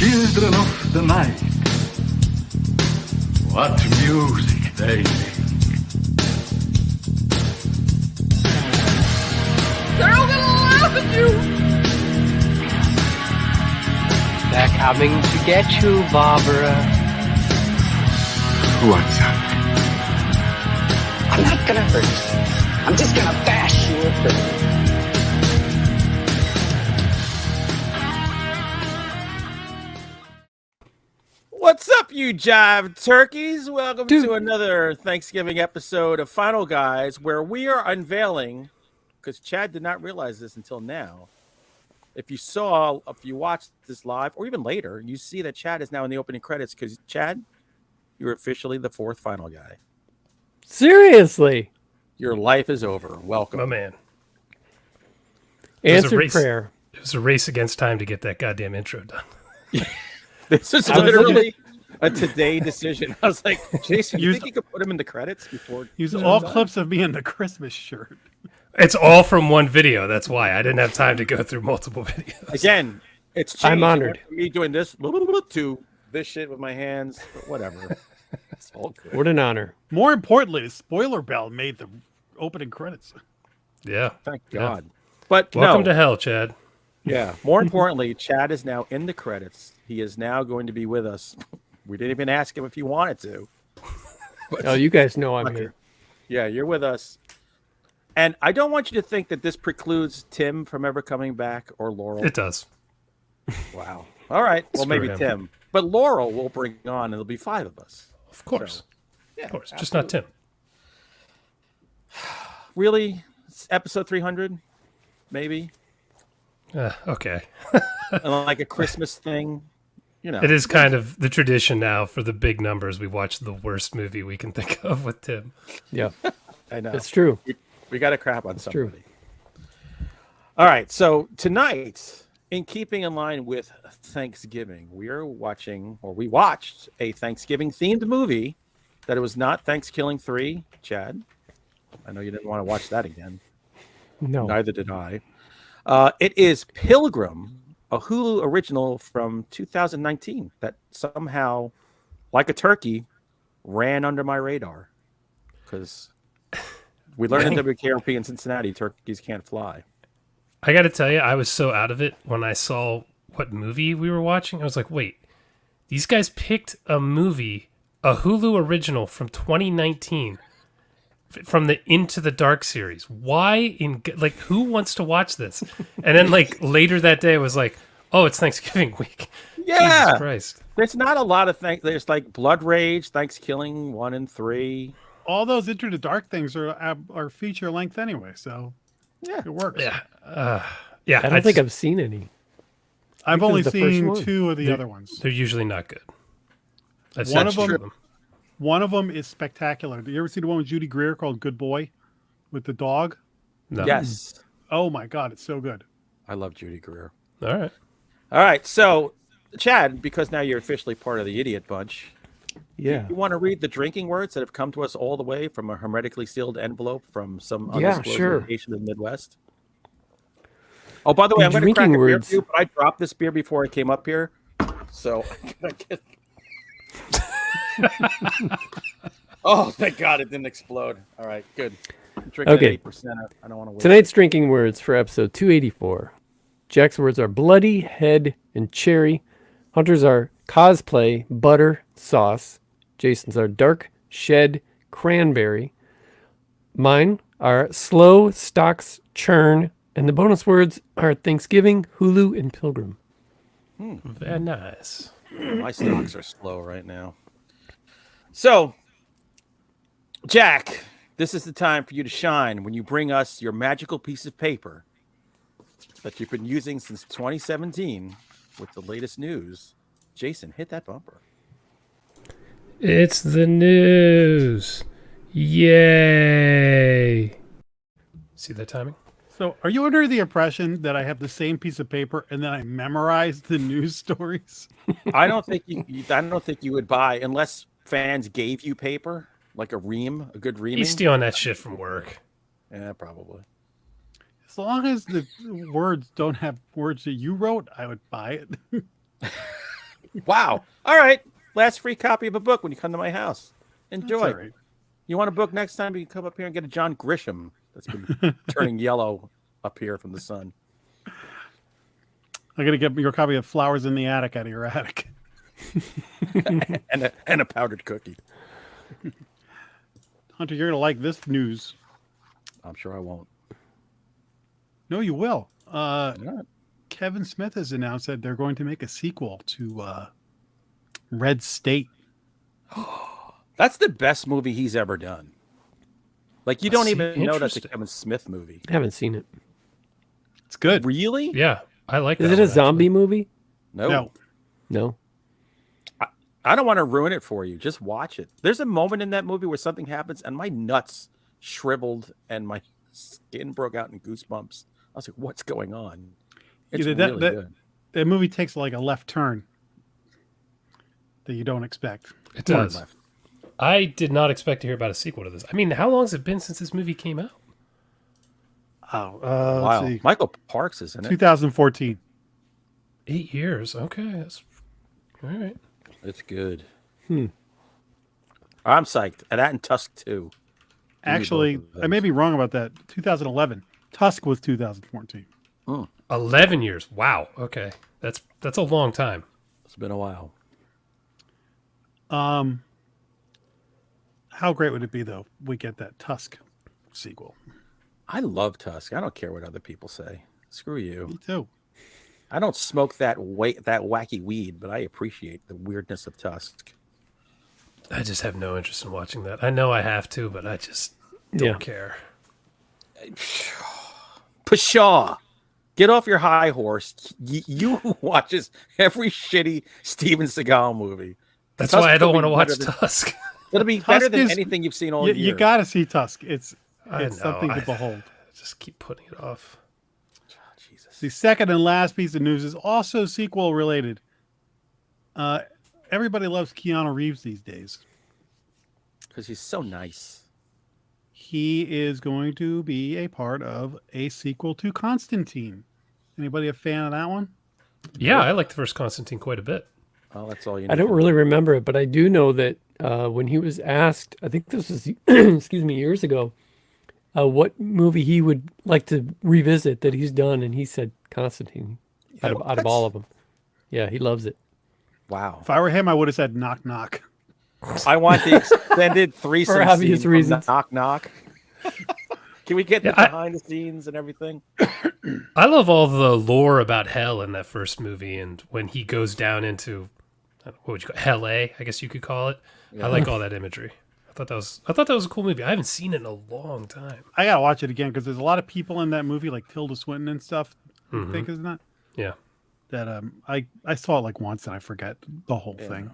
children of the night. What music they make. They're all gonna laugh at you! They're coming to get you, Barbara. What's up? I'm not gonna hurt you. I'm just gonna bash you a bit. What's up, you jive turkeys? Welcome to another Thanksgiving episode of Final Guys, where we are unveiling, because Chad did not realize this until now. If you watched this live, or even later, you see that Chad is now in the opening credits, because Chad, you're officially the fourth Final Guy. Seriously? Your life is over. Welcome. Oh, man. Answered prayer. It was a race against time to get that goddamn intro done. This is literally a today decision. I was like, Jason, you think you could put him in the credits before? Use all clips of me in the Christmas shirt. It's all from one video. That's why I didn't have time to go through multiple videos. Again, it's changed. I'm honored. Me doing this to this shit with my hands, but whatever. It's all good. What an honor. More importantly, the spoiler bell made the opening credits. Yeah. Thank God. But Welcome to hell, Chad. Yeah. More importantly, Chad is now in the credits. He is now going to be with us. We didn't even ask him if he wanted to. Oh, you guys know I'm here. Yeah, you're with us. And I don't want you to think that this precludes Tim from ever coming back or Laurel. It does. Wow. All right. Well, Screw maybe him. Tim. But Laurel will bring on, and there'll be 5 of us. Of course. So, yeah, of course. absolutely. Just not Tim. Really? It's episode 300? Maybe? Okay. Like a Christmas thing? You know. It is kind of the tradition now for the big numbers. We watch the worst movie we can think of with Tim. Yeah, I know. it's true. We got to crap on somebody. true. All right. So tonight, in keeping in line with Thanksgiving, we watched a Thanksgiving themed movie that it was not Thanksgiving 3. Chad, I know you didn't want to watch that again. No. Neither did I. It is Pilgrim, a Hulu original from 2019 that somehow, like a turkey, ran under my radar. Because we learned in WKRP in Cincinnati, turkeys can't fly. I got to tell you, I was so out of it when I saw what movie we were watching. I was like, wait, these guys picked a movie, a Hulu original from 2019 from the Into the Dark series. Why who wants to watch this? And then later that day I was like, oh, it's Thanksgiving week. Yeah. Jesus Christ. There's not a lot of things. There's like Blood Rage, Thanksgiving 1 and 3. All those Into the Dark things are feature length anyway, so Yeah. it works. Yeah. Yeah. I don't think I've seen any. I've think only this is the first seen one. 2 of the other ones. They're usually not good. I've One seen of them- two them. One of them is spectacular. Did you ever see the one with Judy Greer called Good Boy with the dog? No. Yes. Oh my God, it's so good. I love Judy Greer. All right. All right. So, Chad, because now you're officially part of the idiot bunch, Yeah. you want to read the drinking words that have come to us all the way from a hermetically sealed envelope from some Yeah, undisclosed sure. location in the Midwest? Oh, by the way, The I'm going to crack a drinking beer words. for you, but I dropped this beer before I came up here. So, I'm going to get... Oh, thank God it didn't explode. All right, good. I'm drinking Okay. at 8%. I don't want to wait. Tonight's drinking words for episode 284. Jack's words are bloody, head, and cherry. Hunter's are cosplay, butter, sauce. Jason's are dark, shed, cranberry. Mine are slow, stocks, churn. And the bonus words are Thanksgiving, Hulu, and Pilgrim. Very nice. My stocks are slow right now. So, Jack, this is the time for you to shine when you bring us your magical piece of paper that you've been using since 2017 with the latest news. Jason, hit that bumper. It's the news. Yay. See that timing? So, are you under the impression that I have the same piece of paper and then I memorized the news stories? I don't think you would buy unless fans gave you paper, like a good reaming. He's stealing that shit from work. Yeah, probably. As long as the words don't have words that you wrote, I would buy it. Wow. All right. Last free copy of a book when you come to my house. Enjoy. That's all right. You want a book next time? You can come up here and get a John Grisham that's been turning yellow up here from the sun. I got to get your copy of Flowers in the Attic out of your attic. and a powdered cookie. Hunter, you're going to like this news. I'm sure I won't. No, you will. Not. Kevin Smith has announced that they're going to make a sequel to Red State. That's the best movie he's ever done. Like, you don't even know that's a Kevin Smith movie. I haven't seen it. It's good. Really? Yeah, I like Is that it a one, zombie movie? No. No. I don't want to ruin it for you. Just watch it. There's a moment in that movie where something happens and my nuts shriveled and my skin broke out in goosebumps. I was like, what's going on? It's really good. That movie takes like a left turn that you don't expect. It does. I did not expect to hear about a sequel to this. I mean, how long has it been since this movie came out? Oh, Wow. let's see. Michael Parks is in it. 2014. 8 years. Okay, that's all right. It's good. I'm psyched. And that and Tusk 2. Actually, I may be wrong about that. 2011. Tusk was 2014. 11 years. Wow. Okay, that's a long time. It's been a while. How great would it be though? We get that Tusk sequel. I love Tusk. I don't care what other people say. Screw you. Me too. I don't smoke that wacky weed, but I appreciate the weirdness of Tusk. I just have no interest in watching that. I know I have to, but I just don't care. Pshaw. Get off your high horse. You watches every shitty Steven Seagal movie. That's Tusk why I don't will want to be watch better than- Tusk. It'll be Tusk better than is- anything you've seen all You year. got to see Tusk. It's I know, something to I behold. just keep putting it off. Jesus. The second and last piece of news is also sequel related. Everybody loves Keanu Reeves these days. Because he's so nice. He is going to be a part of a sequel to Constantine. Anybody a fan of that one? Yeah, I like the first Constantine quite a bit. Oh, that's all you need. I don't really remember it, but I do know that when he was asked, I think this was, excuse me, years ago, what movie he would like to revisit that he's done, and he said Constantine out of all of them. Yeah, he loves it. Wow. If I were him, I would have said knock knock. I want the extended threesome For obvious scene from reasons. Knock Knock. Can we get the behind the scenes and everything? I love all the lore about hell in that first movie, and when he goes down into what would you call Hell A? I guess you could call it. I like all that imagery. I thought that was a cool movie. I haven't seen it in a long time. I gotta watch it again because there's a lot of people in that movie, like Tilda Swinton and stuff. I think isn't that? Yeah. That I saw it like once and I forget the whole thing.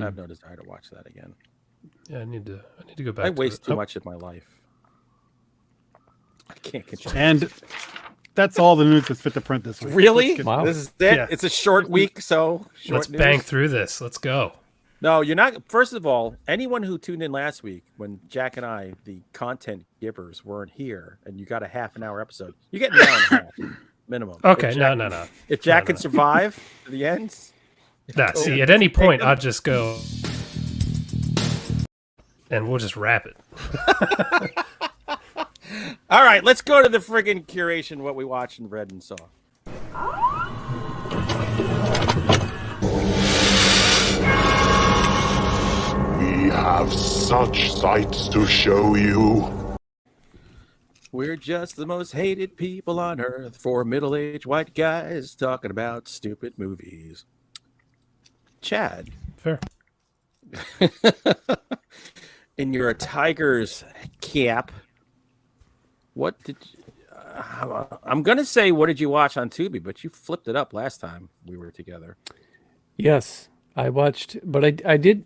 I have no desire to watch that again. Yeah, I need to go back. I to waste it. too much of my life. I can't control. And that's all the news that's fit to print this week. Really? Let's get- Wow. This is it. Yeah. It's a short week, so short Let's news. bang through this. Let's go. No, you're not. First of all, anyone who tuned in last week when Jack and I, the content givers, weren't here, and you got a half an hour episode, you get an hour and a half minimum. Okay, If Jack- no. If Jack can survive to the end, Nah, see, at any point, I'll just go, and we'll just wrap it. all right, let's go to the friggin' curation. What we watched and read and saw. We have such sights to show you. We're just the most hated people on earth. Four middle-aged white guys talking about stupid movies. Chad, Fair. in your Tigers cap, what did I'm gonna say what did you watch on Tubi, but you flipped it up last time we were together. Yes, I watched, but I did,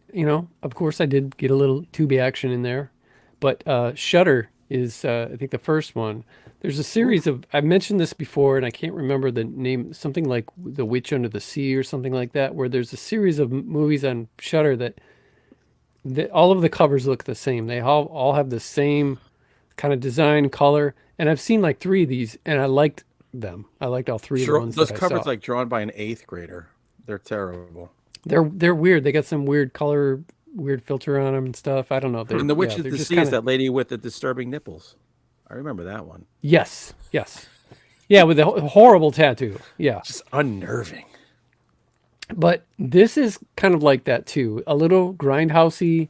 of course I did get a little Tubi action in there, but Shudder is, I think, the first one. There's a series of, I mentioned this before, and I can't remember the name, something like The Witch Under the Sea or something like that, where there's a series of movies on Shudder that all of the covers look the same. They all have the same kind of design, color, and I've seen like 3 of these, and I liked them. I liked all 3 of the ones Those that I covers saw. like drawn by an 8th grader. They're terrible. They're weird. They got some weird color, weird filter on them and stuff. I don't know. And the Witch they're of the just Sea is kinda- that lady with the disturbing nipples. I remember that one. Yes. Yeah, with the horrible tattoo. Yeah. Just unnerving. But this is kind of like that too. A little grindhousey,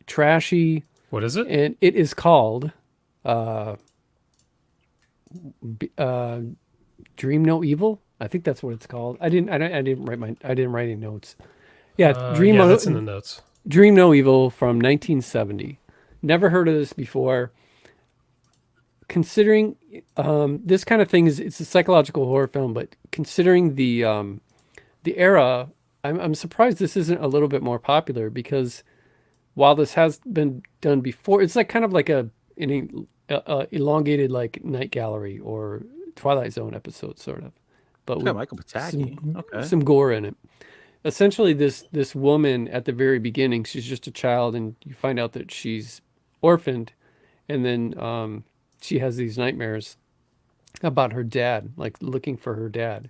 trashy, What is it? and it is called Dream No Evil. I think that's what it's called. I didn't write any notes. Yeah, Yeah, that's in the notes. Dream No Evil from 1970. Never heard of this before. Considering this kind of thing it's a psychological horror film, but considering the era, I'm surprised this isn't a little bit more popular, because while this has been done before, it's like kind of like an elongated like Night Gallery or Twilight Zone episode, sort of. But Yeah, with Michael Pataki. Okay. some gore in it. Essentially, this woman at the very beginning, she's just a child, and you find out that she's orphaned, and then she has these nightmares about her dad, like looking for her dad.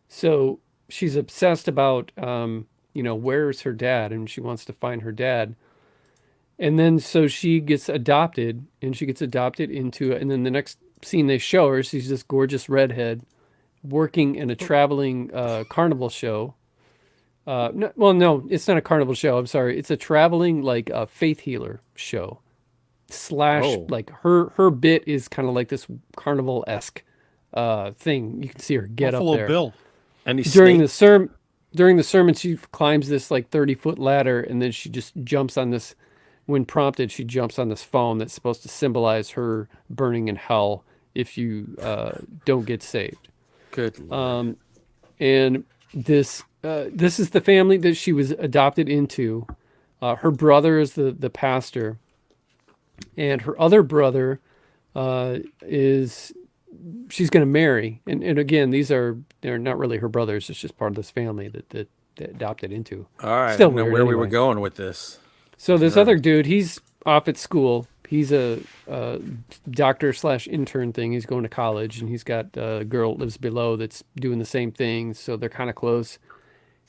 So she's obsessed about, where's her dad, and she wants to find her dad. And then so she gets adopted, and and then the next scene they show her, she's this gorgeous redhead working in a traveling carnival show. No, it's not a carnival show. I'm sorry. It's a traveling like faith healer show. / like her bit is kind of like this carnival-esque thing. You can see her get Buffalo up there. Bill. And he's During the sermon, she climbs this like 30-foot ladder, and then she just jumps on this. When prompted, she jumps on this phone that's supposed to symbolize her burning in hell if you don't get saved. Good Lord. And this is the family that she was adopted into. Her brother is the pastor, and her other brother she's going to marry. And again, they're not really her brothers. It's just part of this family that they adopted into. All right. Still I know weird where we were anyway. going with this. So this other dude, he's off at school. He's a doctor / intern thing. He's going to college, and he's got a girl that lives below that's doing the same thing. So they're kind of close.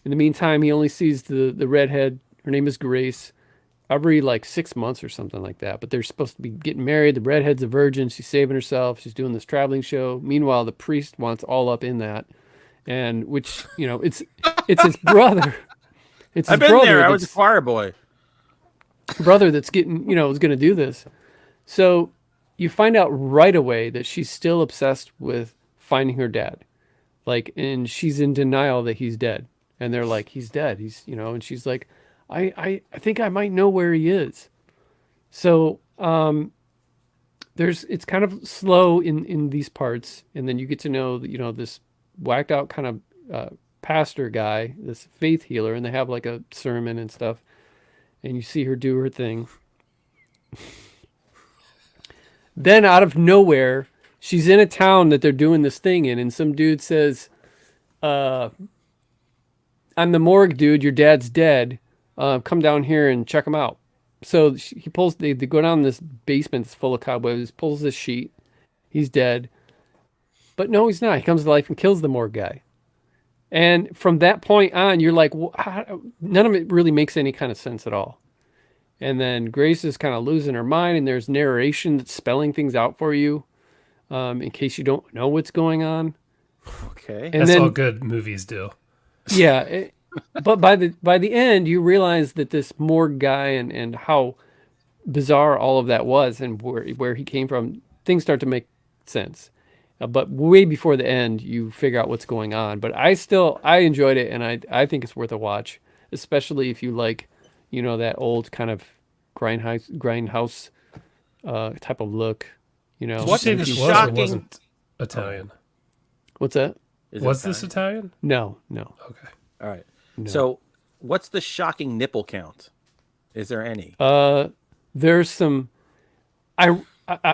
In the meantime, he only sees the redhead. Her name is Grace. Every like 6 months or something like that. But they're supposed to be getting married. The redhead's a virgin. She's saving herself. She's doing this traveling show. Meanwhile, the priest wants all up in that, and which it's his brother. It's his I've been brother there. I was a that's- choir boy. brother that's getting, is going to do this. So you find out right away that she's still obsessed with finding her dad. And she's in denial that he's dead. And they're like, he's dead. And she's like, I think I might know where he is. So it's kind of slow in these parts. And then you get to know, this whacked out kind of pastor guy, this faith healer, and they have like a sermon and stuff. And you see her do her thing. Then out of nowhere, she's in a town that they're doing this thing in, and some dude says, I'm the morgue dude, your dad's dead. Come down here and check him out. So they go down this basement that's full of cobwebs, pulls this sheet. He's dead. But no, he's not. He comes to life and kills the morgue guy. And from that point on, you're like, none of it really makes any kind of sense at all. And then Grace is kind of losing her mind, and there's narration that's spelling things out for you in case you don't know what's going on. Okay. And That's then, all good movies do. Yeah. But by the end, you realize that this morgue guy and how bizarre all of that was and where he came from, things start to make sense. But way before the end, you figure out what's going on. But I enjoyed it, and I think it's worth a watch, especially if you like, that old kind of grindhouse type of look. Did you What's say the this shocking- wasn't Italian? What's that? Is it Was this Italian? Italian? No. Okay. All right. No. So, what's the shocking nipple count? Is there any? There's some. I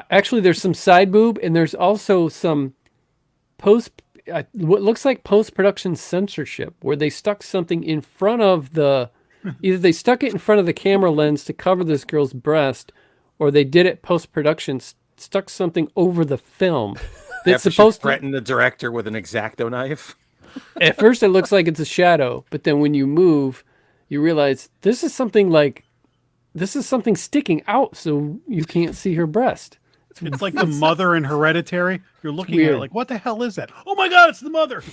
actually there's some side boob, and there's also some what looks like post-production censorship, where they stuck something in front of either they stuck it in front of the camera lens to cover this girl's breast, or they did it post-production, stuck something over the film that's After supposed she threatened the director with an X-Acto knife. At first, it looks like it's a shadow, but then when you move, you realize this is something sticking out, so you can't see her breast. It's like the mother in Hereditary. You're looking at weird. it like, what the hell is that? Oh my God, it's the mother.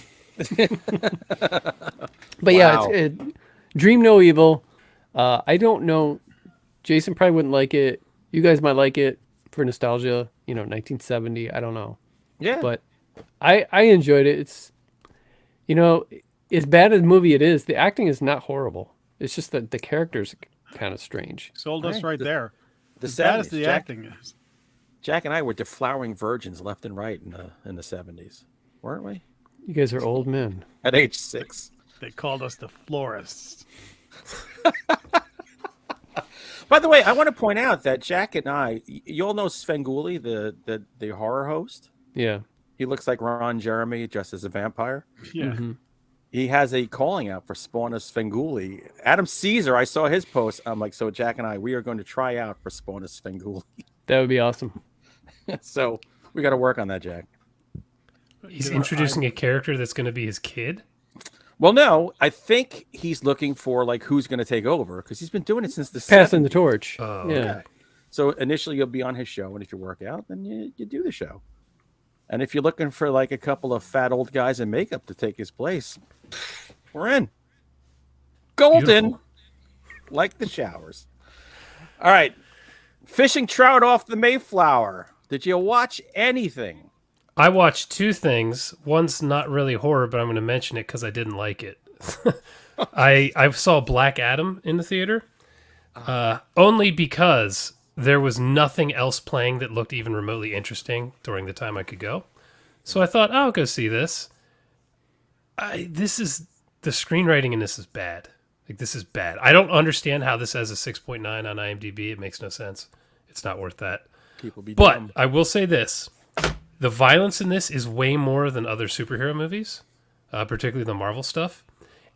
But yeah, Dream No Evil. I don't know. Jason probably wouldn't like it. You guys might like it for nostalgia. 1970. I don't know. Yeah. But I enjoyed it. It's, as bad as the movie it is, the acting is not horrible. It's just that the character's kind of strange. Sold us right there. The As bad as 70s, the Jack. acting is. Jack and I were deflowering virgins left and right in the 70s, weren't we? You guys are old men. At age 6. They called us the florists. By the way, I want to point out that Jack and I, you all know Svengoolie, the horror host. Yeah. He looks like Ron Jeremy dressed as a vampire. Yeah. Mm-hmm. He has a calling out for Spawn of Svengoolie. Adam Caesar, I saw his post. I'm like, so Jack and I, we are going to try out for Spawn of Svengoolie. That would be awesome. So we got to work on that, Jack. He's introducing a character that's going to be his kid. Well, no, I think he's looking for like who's going to take over because he's been doing it since the Passing 70s. the torch. Oh, yeah. okay. So initially you'll be on his show, and if you work out, then you do the show. And if you're looking for like a couple of fat old guys in makeup to take his place, we're in. Golden, Beautiful. like the showers. All right, fishing trout off the Mayflower. Did you watch anything? I watched two things. One's not really horror, but I'm going to mention it because I didn't like it. I saw Black Adam in the theater, only because there was nothing else playing that looked even remotely interesting during the time I could go. So I thought, I'll go see this. The screenwriting in this is bad. Like, this is bad. I don't understand how this has a 6.9 on IMDb. It makes no sense. It's not worth that. People be But dumb. I will say this. The violence in this is way more than other superhero movies, particularly the Marvel stuff.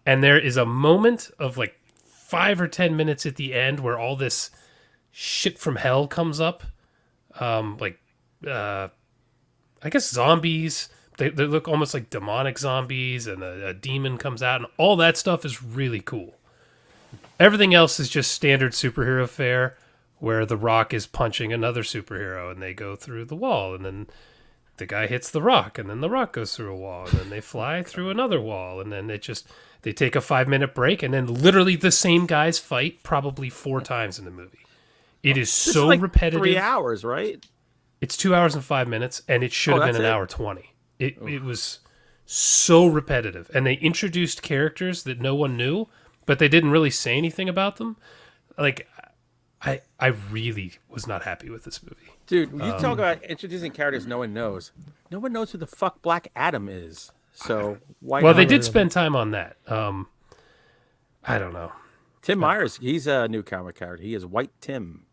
And there is a moment of like 5 or 10 minutes at the end where all this shit from hell comes up. I guess zombies. They look almost like demonic zombies, and a demon comes out, and all that stuff is really cool. Everything else is just standard superhero fare, where The Rock is punching another superhero, and they go through the wall, and then the guy hits the rock, and then the rock goes through a wall, and then they fly through another wall, and then they take a 5-minute break, and then literally the same guys fight probably 4 times in the movie. It is This so is like repetitive. 3 hours, right? It's 2 hours and 5 minutes, and it should have been that's an it? hour 20. It was so repetitive, and they introduced characters that no one knew, but they didn't really say anything about them. Like, I really was not happy with this movie. Dude, you talk about introducing characters no one knows. No one knows who the fuck Black Adam is. So why Well, not? they did spend time on that. I don't know. Tim Myers, he's a new comic character. He is White Tim.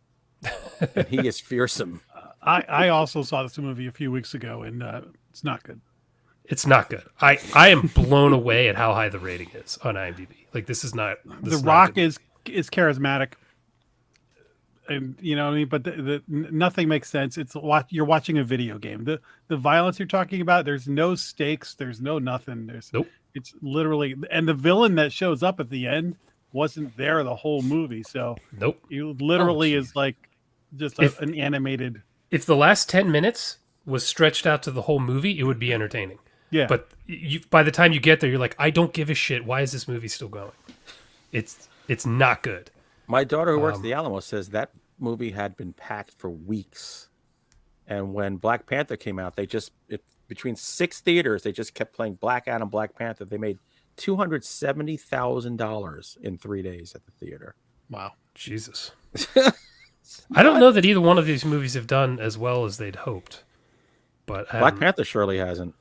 And he is fearsome. I also saw this movie a few weeks ago, and it's not good. It's not good. I am blown away at how high the rating is on IMDb. Like, this is not. The Rock is charismatic, and you know what I mean. But nothing makes sense. You're watching a video game. The violence you're talking about. There's no stakes. There's no nothing. Nope. It's literally, and the villain that shows up at the end wasn't there the whole movie. So Nope. you literally is like just an animated. If the last 10 minutes was stretched out to the whole movie, it would be entertaining. Yeah. But by the time you get there, you're like, I don't give a shit. Why is this movie still going? It's not good. My daughter who works at the Alamo says that movie had been packed for weeks. And when Black Panther came out, between 6 theaters, they just kept playing Black Adam, Black Panther. They made $270,000 in 3 days at the theater. Wow. Jesus. I don't know that either one of these movies have done as well as they'd hoped. But Black Panther surely hasn't.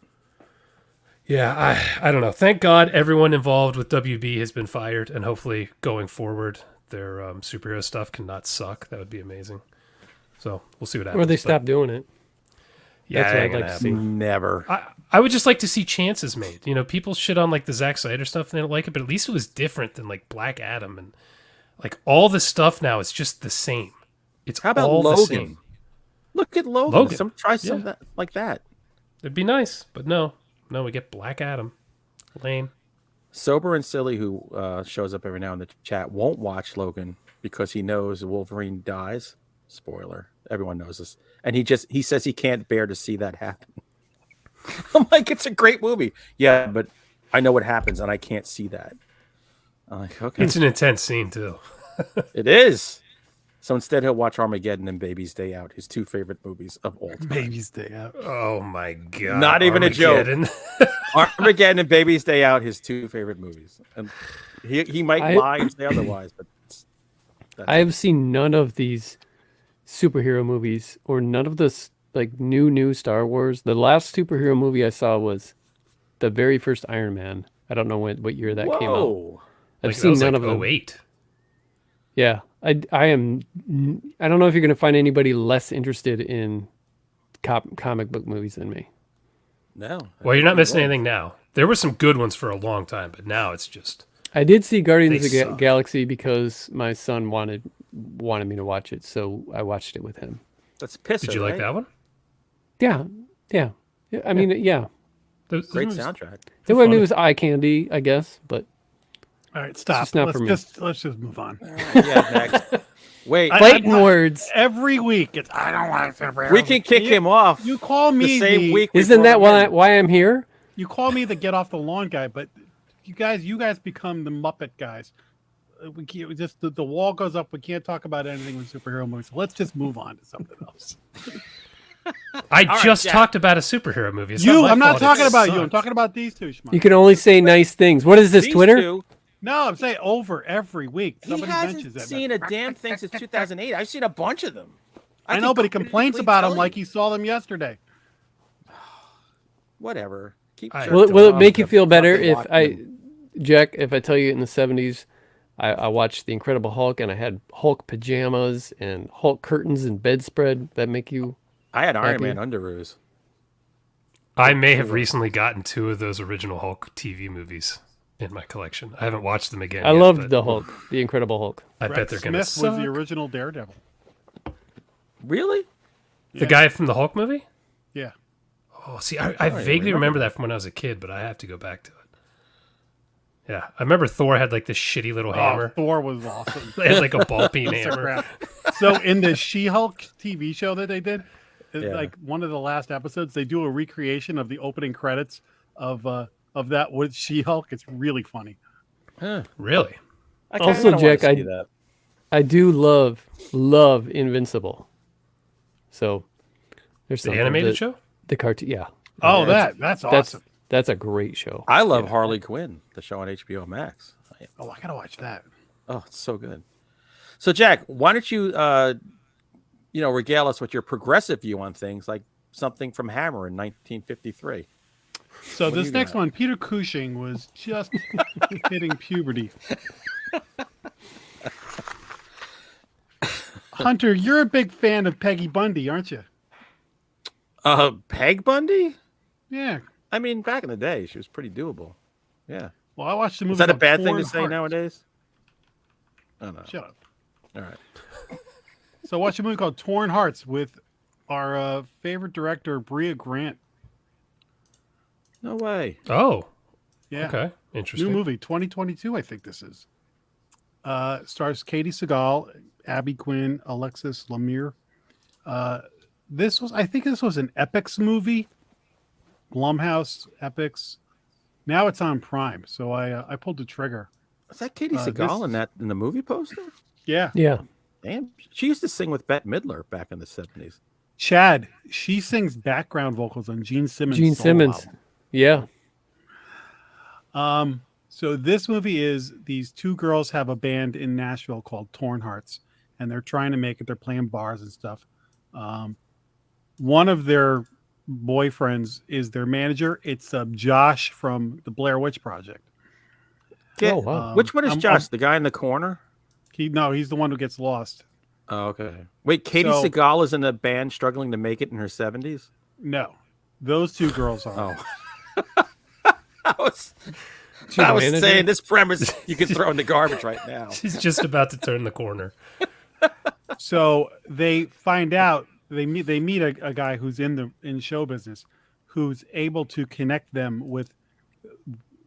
Yeah, I don't know. Thank God everyone involved with WB has been fired, and hopefully going forward, their superhero stuff cannot suck. That would be amazing. So we'll see what happens. Or they stop doing it. Yeah, That's what ain't I'd gonna like to see. Never. I would just like to see chances made. You know, people shit on like the Zack Snyder stuff and they don't like it, but at least it was different than like Black Adam, and like all the stuff now is just the same. It's How about all the Logan? same. Look at Logan. Logan. Try some like that. It'd be nice, but no, we get Black Adam. Lame. Sober and Silly, who shows up every now in the chat, won't watch Logan because he knows Wolverine dies. Spoiler. Everyone knows this. And he says he can't bear to see that happen. I'm like, it's a great movie. Yeah, but I know what happens and I can't see that. I'm like, okay. It's an intense scene too. It is. So instead, he'll watch Armageddon and Baby's Day Out, his two favorite movies of all time. Baby's Day Out. Oh my god! Not even a joke. Armageddon. Armageddon and Baby's Day Out, his two favorite movies. And he might lie and say otherwise, but I have seen none of these superhero movies or none of this like new Star Wars. The last superhero movie I saw was the very first Iron Man. I don't know what year that came out. I've Like, that seen was none like of them. 08. Yeah, I don't know if you're going to find anybody less interested in comic book movies than me. No. Well, you're not missing anything now. There were some good ones for a long time, but now it's just. I did see Guardians They of the suck. Galaxy because my son wanted me to watch it, so I watched it with him. That's pisser, Did you like right? that one? Yeah. I mean, yeah. Those Great movies- soundtrack. It was eye candy, I guess, but All right, stop. just not for me. Let's just move on. Yeah, next. Wait, fighting words. Every week, it's I don't like superheroes. we can kick him off. You call me the same week. Isn't before that Armageddon. why I'm here? You call me the get off the lawn guy, but you guys become the Muppet guys. We can't we just the wall goes up. We can't talk about anything with superhero movies. So let's just move on to something else. I right, just Jack. talked about a superhero movie. It's You, my I'm not fault it talking about you. I'm sucked. talking about these two. Schmucks. You can only say nice things. What is this, These Twitter? two, No, I'm saying over every week. he Somebody mentions hasn't that. seen a damn thing since 2008. I've seen a bunch of them. I know, can but he complains clearly about tell them like you. he saw them yesterday. Whatever. Keep I- jerking Will it off make you to feel better fucking if watch them. Jack, if I tell you in the 70s, I watched The Incredible Hulk and I had Hulk pajamas and Hulk curtains and bedspread? That make you... I had Iron happy? Man underoos. I may have recently gotten 2 of those original Hulk TV movies in my collection. I haven't watched them again. I yet, loved but the Hulk, The Incredible Hulk. I bet they're going to Smith was suck. the original Daredevil. Really? The guy from the Hulk movie? Yeah. Oh, see, I vaguely remember that from when I was a kid, but I have to go back to it. Yeah, I remember Thor had like this shitty little Oh, hammer. Thor was awesome. They had like a ball peen Piece of hammer. crap. So in the She-Hulk TV show that they did, Yeah. like one of the last episodes, they do a recreation of the opening credits of that with She-Hulk. It's really funny. Really? I kinda Also, wanna Jack, see that. I do love Invincible. So there's The something. animated show? The cartoon, yeah. Oh, that's awesome. That's a great show. I love Harley Quinn, the show on HBO Max. Oh, I gotta watch that. Oh, it's so good. So, Jack, why don't you, regale us with your progressive view on things, like something from Hammer in 1953? So do this you next got? one, Peter Cushing was just hitting puberty. Hunter, you're a big fan of Peggy Bundy, aren't you? Peg Bundy? Yeah. I mean, back in the day, she was pretty doable. Yeah. Well, I watched the movie. Is that a called bad thing Torn to say Heart. nowadays? I don't know. Shut up. All right. So watch a movie called Torn Hearts with our favorite director, Bria Grant. No way. Oh, Yeah. okay. Interesting. New movie, 2022, I think this is. Stars Katie Seagal, Abby Quinn, Alexis Lemire. I think this was an Epics movie. Blumhouse, Epics. Now it's on Prime, so I pulled the trigger. Is that Katie Seagal in the movie poster? Yeah. Yeah. Damn. She used to sing with Bette Midler back in the 70s. Chad, she sings background vocals on Gene Simmons. Gene solo Simmons. album. Yeah. So this movie is these two girls have a band in Nashville called Torn Hearts, and they're trying to make it. They're playing bars and stuff. One of their boyfriends is their manager. It's Josh from the Blair Witch Project. Oh, wow. Which one is I'm- Josh? The guy in the corner? He's the one who gets lost. Oh, okay. Wait, Katie So- Seagal is in a band struggling to make it in her 70s? No, those two girls are. Oh. I was She's a manager? saying this premise you can throw in the garbage right now. She's just about to turn the corner. So they find out they meet a guy who's in show business, who's able to connect them with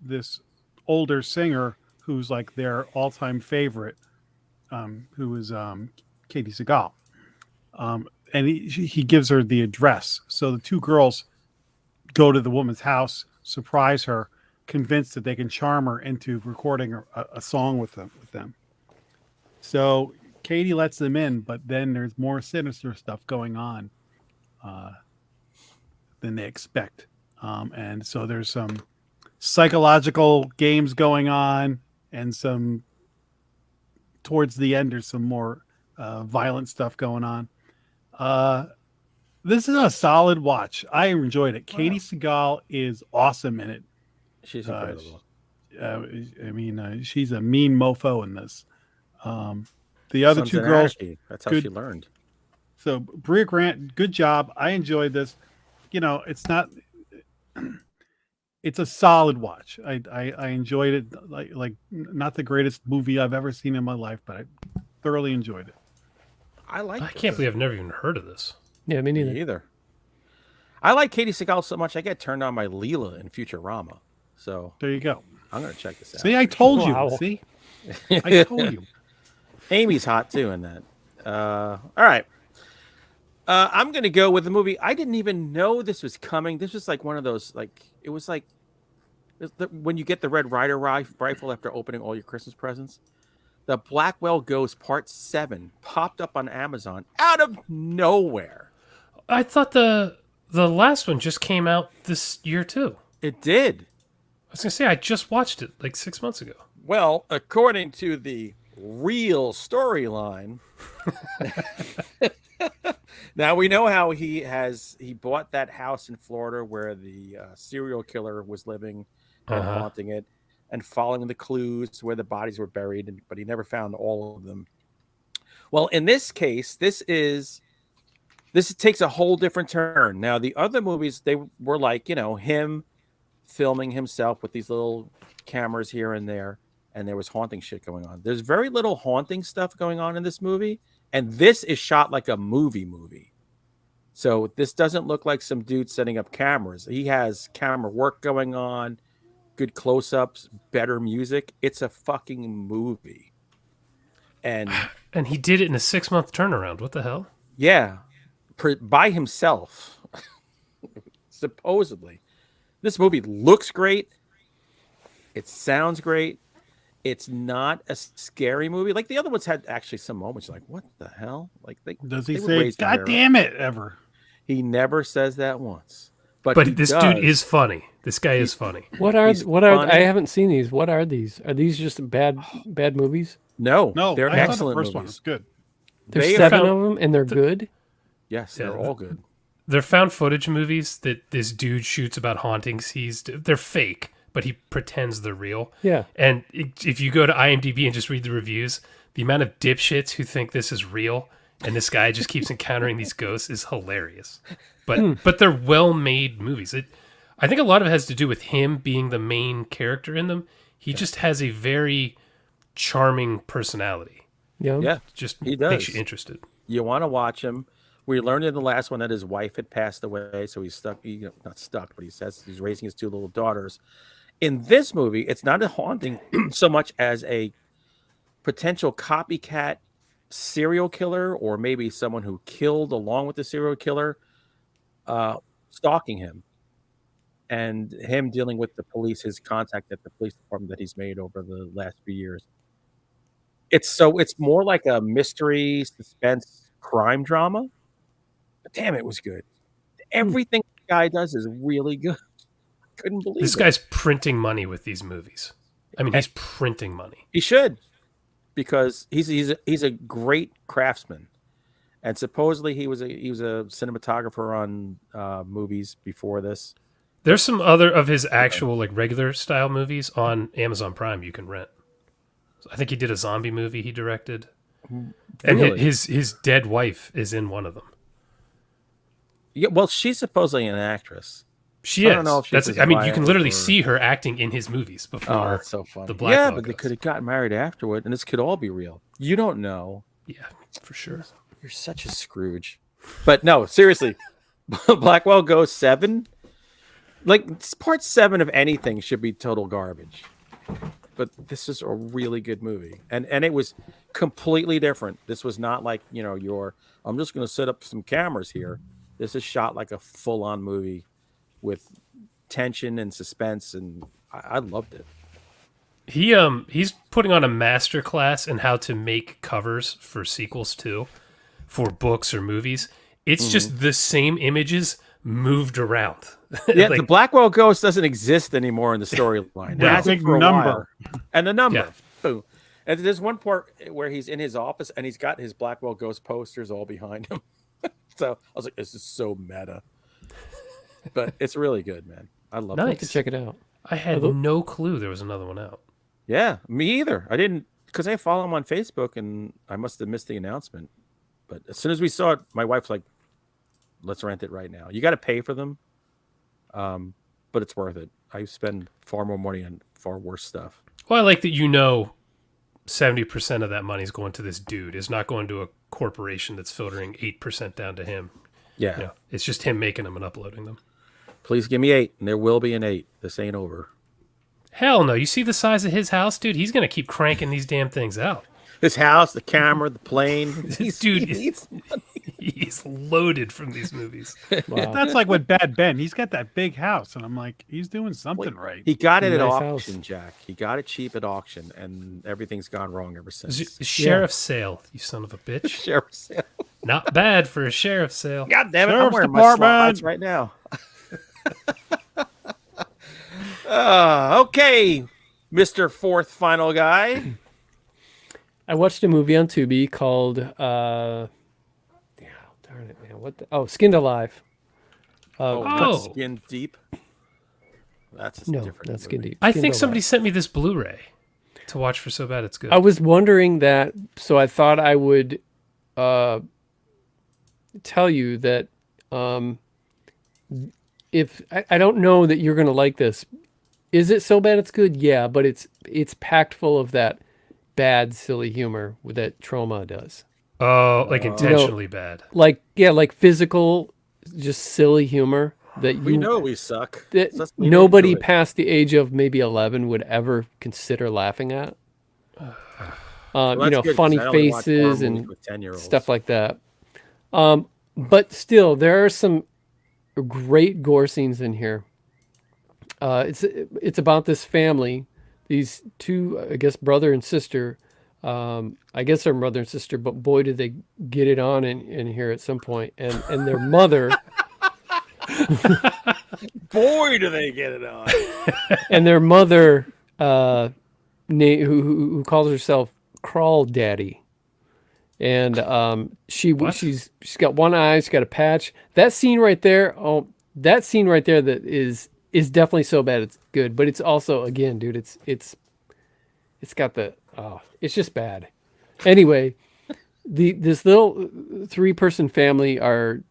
this older singer who's like their all-time favorite, who is Katie Seagal. And he gives her the address. So the two girls go to the woman's house, surprise her, convinced that they can charm her into recording a song with them. So Katie lets them in, but then there's more sinister stuff going on than they expect. And so there's some psychological games going on, and some towards the end there's some more violent stuff going on. This is a solid watch. I enjoyed it. Wow. Katie Seagal is awesome in it. She's incredible. She's a mean mofo in this. The other Sons two of girls, Anarchy. That's how good. she learned. So Bria Grant, good job. I enjoyed this. It's not. It's a solid watch. I enjoyed it. Like not the greatest movie I've ever seen in my life, but I thoroughly enjoyed it. I can't believe I've never even heard of this. Yeah, me neither. Me either. I like Katie Seagal so much I get turned on by Leela in Futurama. So There you go. I'm gonna check this out. See, I told you. Wow. See, I told you. Amy's hot too in that. All right. I'm gonna go with the movie. I didn't even know this was coming. This was like one of those, it was like when you get the Red Ryder rifle after opening all your Christmas presents. The Blackwell Ghost Part 7 popped up on Amazon out of nowhere. I thought the last one just came out this year too. It did. I was gonna say I just watched it like 6 months ago. Well, according to the real storyline, now we know how he bought that house in Florida where the serial killer was living and haunting it, and following the clues where the bodies were buried, but he never found all of them. Well, in this case, this takes a whole different turn. Now, the other movies, they were like, him filming himself with these little cameras here and there, and there was haunting shit going on. There's very little haunting stuff going on in this movie, and this is shot like a movie. So this doesn't look like some dude setting up cameras. He has camera work going on, good close-ups, better music. It's a fucking movie. And he did it in a 6-month turnaround. What the hell? Yeah, by himself, supposedly. This movie looks great. It sounds great. It's not a scary movie. Like the other ones had actually some moments like, what the hell? Like Does he they would say, raise their hair God up. damn it, ever? He never says that once. But this dude is funny. This guy is funny. What are funny. I haven't seen these. What are these? Are these just bad movies? No, No, they're I thought excellent the first one movies. was good. There's They are 7 found- of them, and they're good. Yes, Yeah, they're all good. They're found footage movies that this dude shoots about hauntings. They're fake, but he pretends they're real. Yeah. And if you go to IMDb and just read the reviews, the amount of dipshits who think this is real and this guy just keeps encountering these ghosts is hilarious. But they're well-made movies. I think a lot of it has to do with him being the main character in them. He just has a very charming personality. Yeah, Just he does. makes you interested. You want to watch him. We learned in the last one that his wife had passed away, so he's stuck. Not stuck, but he's raising his 2 little daughters. In this movie, it's not a haunting so much as a potential copycat serial killer, or maybe someone who killed along with the serial killer, stalking him, and him dealing with the police, his contact at the police department that he's made over the last few years. It's more like a mystery, suspense, crime drama. But damn, it was good. Everything the guy does is really good. I couldn't believe This it. guy's printing money with these movies. I mean, he's printing money. He should, because he's a great craftsman, and supposedly he was a cinematographer on movies before this. There's some other of his actual like regular style movies on Amazon Prime you can rent. I think he did a zombie movie he directed, and Really? his dead wife is in one of them. Yeah, well, she's supposedly an actress. She So I is. don't know if she's That's. his I mean, you wife can literally or- see her acting in his movies before. Oh, that's so funny. The Blackwell Yeah, but they Ghost. could have gotten married afterward, and this could all be real. You don't know. Yeah, for sure. You're such a Scrooge. But no, seriously, Blackwell Ghost 7. Like part 7 of anything should be total garbage. But this is a really good movie. And it was completely different. This was not like, I'm just going to set up some cameras here. This is shot like a full-on movie with tension and suspense, and I loved it. He's putting on a master class in how to make covers for sequels too, for books or movies. It's just the same images moved around. Yeah, the Blackwell Ghost doesn't exist anymore in the storyline. That big number. And the number. Yeah. Boom. And there's one part where he's in his office and he's got his Blackwell Ghost posters all behind him. So I was like, this is so meta. But it's really good, man. I love it. I have to check it out. I had no clue there was another one out. Yeah, me either. I didn't, because I follow him on Facebook and I must have missed the announcement. But as soon as we saw it, my wife's like, let's rent it right now. You got to pay for them. But it's worth it. I spend far more money on far worse stuff. Well, I like that 70% of that money is going to this dude. It's not going to a corporation that's filtering 8% down to him. Yeah. It's just him making them and uploading them. Please give me 8, and there will be an 8. This ain't over. Hell no. You see the size of his house, dude? He's going to keep cranking these damn things out. His house, the camera, the plane. He's loaded from these movies. Wow. That's like with Bad Ben. He's got that big house, and I'm like, he's doing something right. He got it at Nice auction, house. Jack. He got it cheap at auction, and everything's gone wrong ever since. Sheriff's sale, you son of a bitch. Sheriff's sale. Not bad for a sheriff's sale. God damn it! I'm Sheriff's wearing my Department. slides right now. Okay, Mr. Fourth Final Guy. I watched a movie on Tubi called darn it, man. Skinned Alive. Skin Deep. That's a No, different. not Skin movie. Deep. I Skinned think somebody Alive. sent me this Blu-ray to watch for So Bad It's Good. I was wondering that, so I thought I would tell you that if I don't know that you're going to like this. Is it So Bad It's Good? Yeah, but it's packed full of that bad, silly humor that Trauma does. Oh, like intentionally bad. Like physical, just silly humor that We know we suck. that So let's lean nobody into it. past the age of maybe 11 would ever consider laughing at. Well, that's good, 'cause Funny I only watch horror faces movies and with 10-year-olds. stuff like that. But still, there are some great gore scenes in here. It's about this family, these two, I guess, brother and sister. I guess they're brother and sister, but boy, did they get it on in here at some point. And their mother, Boy, do they get it on. and their mother, who calls herself Crawl Daddy. And she's got one eye, she's got a patch. That scene right there, that is definitely So Bad It's Good, but it's also, again, dude, it's got it's just bad. Anyway, this little 3-person family are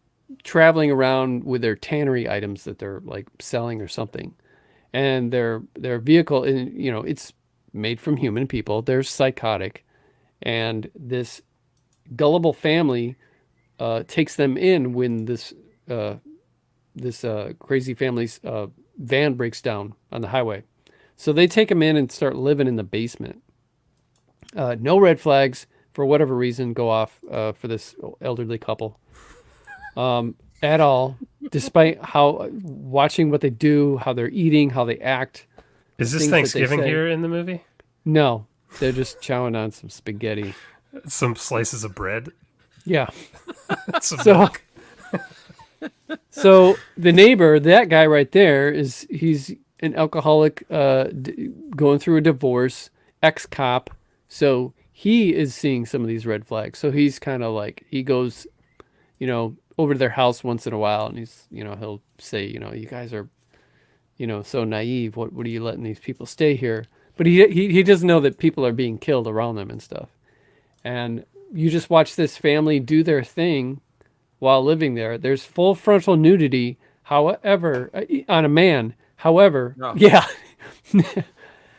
traveling around with their tannery items that they're like selling or something, and their vehicle, and it's made from human people. They're psychotic, and this gullible family takes them in when this crazy family's van breaks down on the highway. So they take them in and start living in the basement. No red flags, for whatever reason, go off for this elderly couple at all, despite watching what they do, how they're eating, how they act. Is this things that they Thanksgiving say. here in the movie? No, they're just chowing on some spaghetti. Some slices of bread? Yeah. Some So, milk? so the neighbor, that guy right there, he's an alcoholic going through a divorce, ex-cop. So he is seeing some of these red flags. So he's kind of like, he goes, over to their house once in a while, and he's, he'll say, you guys are, so naive. What are you letting these people stay here? But he doesn't know that people are being killed around them and stuff. And you just watch this family do their thing while living there. There's full frontal nudity, however, on a man. However, yeah.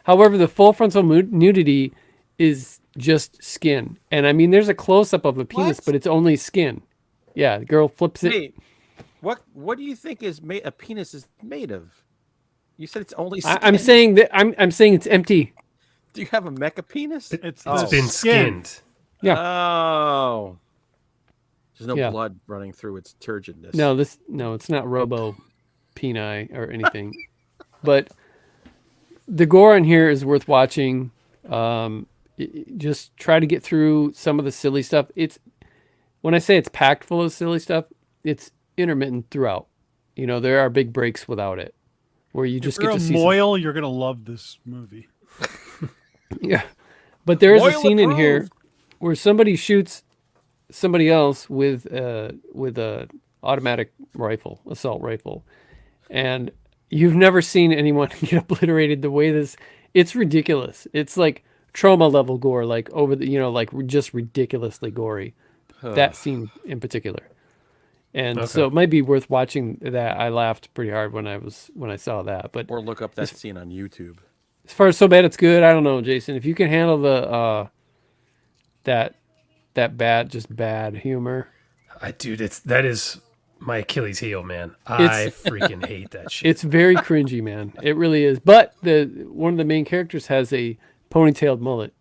However, the full frontal nudity is just skin. And I mean, there's a close-up of a penis, but it's only skin. Yeah, the girl flips it. Wait, What do you think is a penis is made of? You said it's only skin. I'm saying that I'm saying it's empty. Do you have a mecha penis? It's It's the been skin. skinned. Yeah. Oh. There's no Yeah. blood running through its turgidness. No, it's not Robo Peni or anything. But the gore on here is worth watching. Just try to get through some of the silly stuff. When I say it's packed full of silly stuff, it's intermittent throughout. There are big breaks without it, where you just If you're get to a see. Moyle, you're gonna love this movie. Yeah, but there is a Moyle scene in approved. here where somebody shoots somebody else with a automatic rifle, assault rifle, and you've never seen anyone get obliterated the way this. It's ridiculous. It's like trauma level gore, like over the like just ridiculously gory. That scene in particular, and so it might be worth watching that. I laughed pretty hard when I saw that, but Or look up that scene on YouTube. as far as so bad it's good, I don't know, Jason. If you can handle the that bad humor. Dude, that is my Achilles heel, man. I freaking hate that shit. It's very cringy, man. It really is. But one of the main characters has a ponytailed mullet.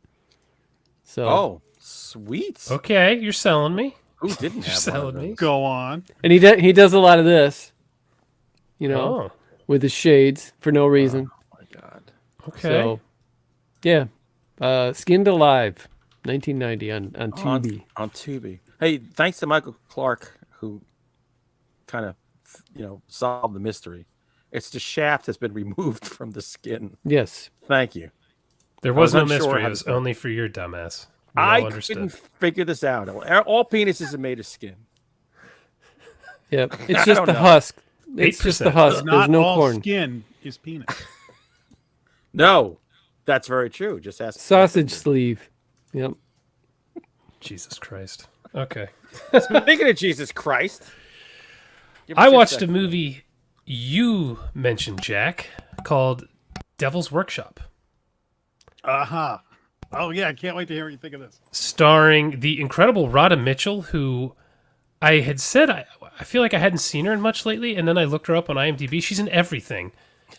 So Oh, sweet. Okay, you're selling me. Who didn't You're have one of selling me. those? Go on. and he does a lot of this, Oh, with his shades for no reason. Oh my God. okay. So yeah, Skinned Alive, 1990 on Tubi. On Tubi. Hey, thanks to Michael Clark, who kind of, solved the mystery. It's the shaft has been removed from the skin. Yes. Thank you. There was no unsure mystery. how It was to- only for your dumbass. We all I understood. couldn't figure this out. All penises are made of skin. Yep. It's I just don't the know. husk. It's just the 8%. husk. There's Not no all corn. skin is penis. No, that's very true. Just ask. Sausage sleeve. Yep. Jesus Christ. Okay. Speaking of Jesus Christ, give us I your watched a second. movie you mentioned, Jack, called Devil's Workshop, Uh-huh. Oh yeah, I can't wait to hear what you think of this. starring the incredible Rhoda Mitchell, who I had said I feel like I hadn't seen her in much lately, and then I looked her up on IMDb. She's in everything,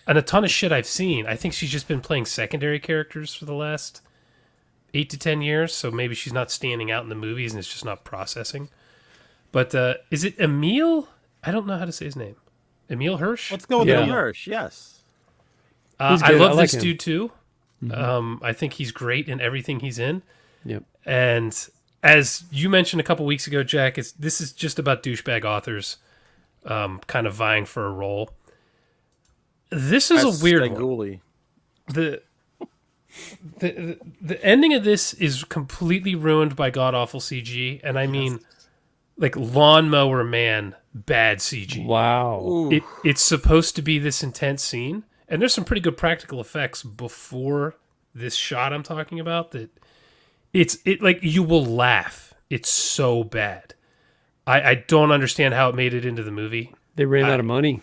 and a ton of shit I've seen. I think she's just been playing secondary characters for the last 8 to 10 years, so maybe she's not standing out in the movies and it's just not processing. But is it Emil? I don't know how to say his name. Emil Hirsch? Let's go with Yeah. the Bill Hirsch, yes. He's I good. love I like this him. dude too. I think he's great in everything he's in. Yep. And as you mentioned a couple weeks ago, Jack, this is just about douchebag authors kind of vying for a role. This is That's a weird one. Spenguli. The ending of this is completely ruined by god awful CG, and I mean like Lawnmower Man bad CG. Wow. It's supposed to be this intense scene, and there's some pretty good practical effects before this shot I'm talking about that it like you will laugh. It's so bad. I don't understand how it made it into the movie. They ran out of money.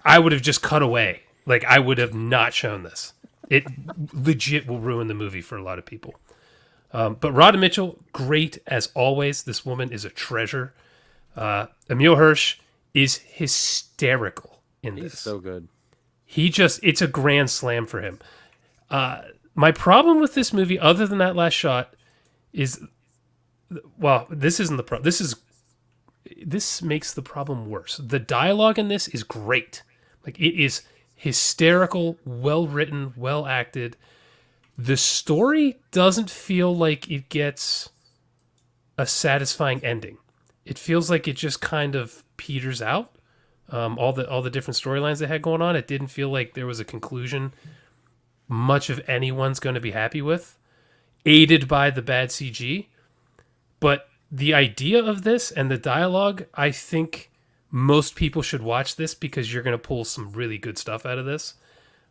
I would have just cut away. Like I would have not shown this. It legit will ruin the movie for a lot of people. But Rhoda Mitchell, great as always. This woman is a treasure. Emil Hirsch is hysterical in this. He's so good. It's a grand slam for him. My problem with this movie, other than that last shot, is, well, this isn't the problem. This makes the problem worse. The dialogue in this is great. Like, it is hysterical, well written, well acted. The story doesn't feel like it gets a satisfying ending. It feels like it just kind of peters out. All the different storylines they had going on, it didn't feel like there was a conclusion much of anyone's going to be happy with, aided by the bad CG. But the idea of this and the dialogue, I think most people should watch this because you're going to pull some really good stuff out of this.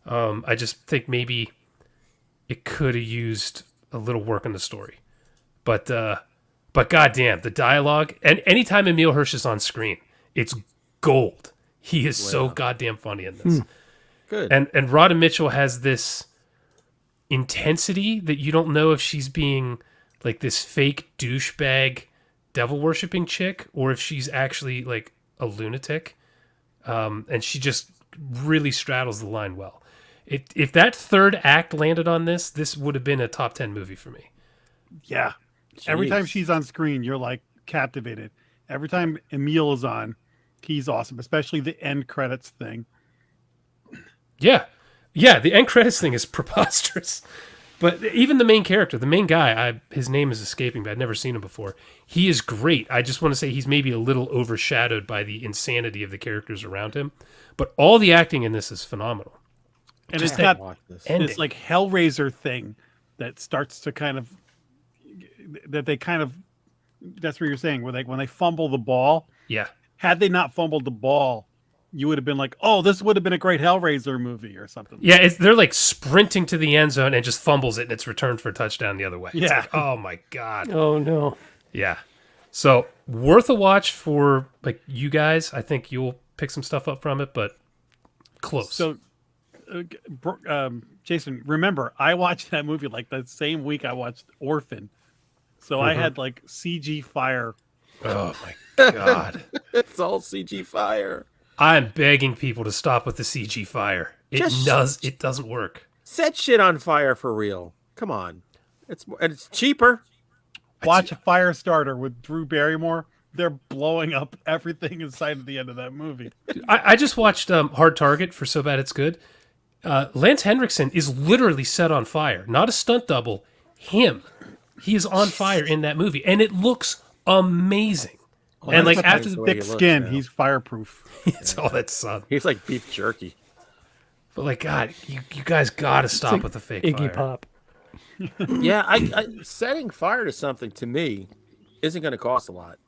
I just think maybe it could have used a little work on the story. But goddamn, the dialogue, and anytime Emil Hirsch is on screen, it's gold. He is so goddamn funny in this. Good. And Rhoda Mitchell has this intensity that you don't know if she's being like this fake douchebag devil worshipping chick or if she's actually like a lunatic, and she just really straddles the line well. If that third act landed on this would have been a top 10 movie for me. Yeah. Every time Jeez. she's on screen, you're like captivated. Every time Emil is on, he's awesome, especially the end credits thing. Yeah. Yeah, the end credits thing is preposterous. But even the main character, the main guy, his name is escaping me. I've never seen him before. He is great. I just want to say he's maybe a little overshadowed by the insanity of the characters around him. But all the acting in this is phenomenal. And Just it's got Watch this. ending. this like Hellraiser thing that starts to that's what you're saying, where when they fumble the ball, Yeah. had they not fumbled the ball, you would have been like, oh, this would have been a great Hellraiser movie or something. Yeah, they're like sprinting to the end zone and just fumbles it and it's returned for a touchdown the other way. It's Yeah. like, oh my God. Oh no. Yeah. So worth a watch for like you guys. I think you'll pick some stuff up from it, but close. So, Jason, remember, I watched that movie like the same week I watched Orphan. So I had like CG fire. oh my God. It's all CG fire. I'm begging people to stop with the CG fire. It doesn't work. Set shit on fire for real. Come on. And it's cheaper. Watch a fire starter with Drew Barrymore. They're blowing up everything inside of the end of that movie. I just watched Hard Target for So Bad It's Good. Lance Henriksen is literally set on fire. Not a stunt double. Him. He is on fire in that movie. And it looks amazing. And like after the the way thick he looks skin, now. he's fireproof. it's all that sun. He's like beef jerky. But like, God, you guys got to stop with the fake Iggy fire. Pop. Yeah, I setting fire to something to me isn't going to cost a lot.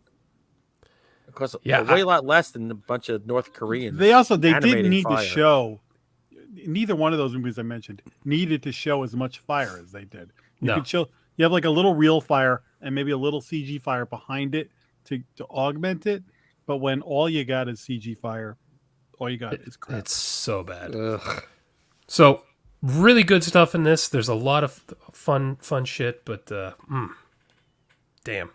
It costs Yeah, a lot less than a bunch of North Koreans. They didn't animating need fire. to show. Neither one of those movies I mentioned needed to show as much fire as they did. You No. could show you have like a little real fire and maybe a little CG fire behind it to augment it. But when all you got is CG fire, all you got is crap. It's so bad. Ugh. So really good stuff in this. There's a lot of fun shit, but damn.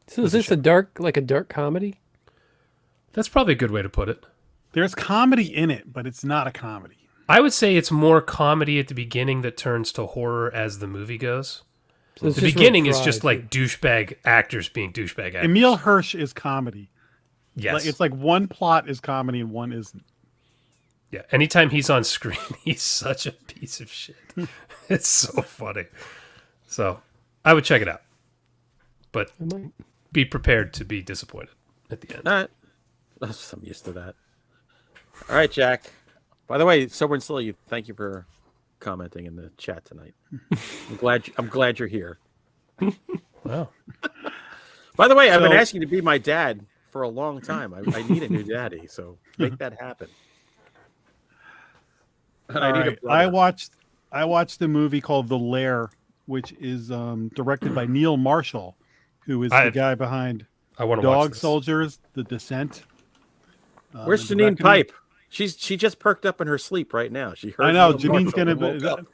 So is this a dark comedy? That's probably a good way to put it. There's comedy in it, but it's not a comedy. I would say it's more comedy at the beginning that turns to horror as the movie goes. So it's The just beginning real is just dry. like douchebag actors being douchebag actors. Emil Hirsch is comedy. Yes. Like, it's like one plot is comedy and one isn't. Yeah. Anytime he's on screen, he's such a piece of shit. It's so funny. So I would check it out. But I might. be prepared to be disappointed at the end. All right. I'm used to that. All right, Jack. By the way, Sober and Silly, thank you for commenting in the chat tonight. I'm glad you're here. Wow. By the way, I've been So- asking you to be my dad for a long time. I need a new daddy, so make that happen. All I need a right. brother. I watched a movie called The Lair, which is directed by Neil Marshall, who is the I've- guy behind I want to watch Dog this. Soldiers, The Descent. Where's and Janine Reckoning. Pipe? She just perked up in her sleep right now. She heard. I know Neil Janine's Marshall gonna. and woke up.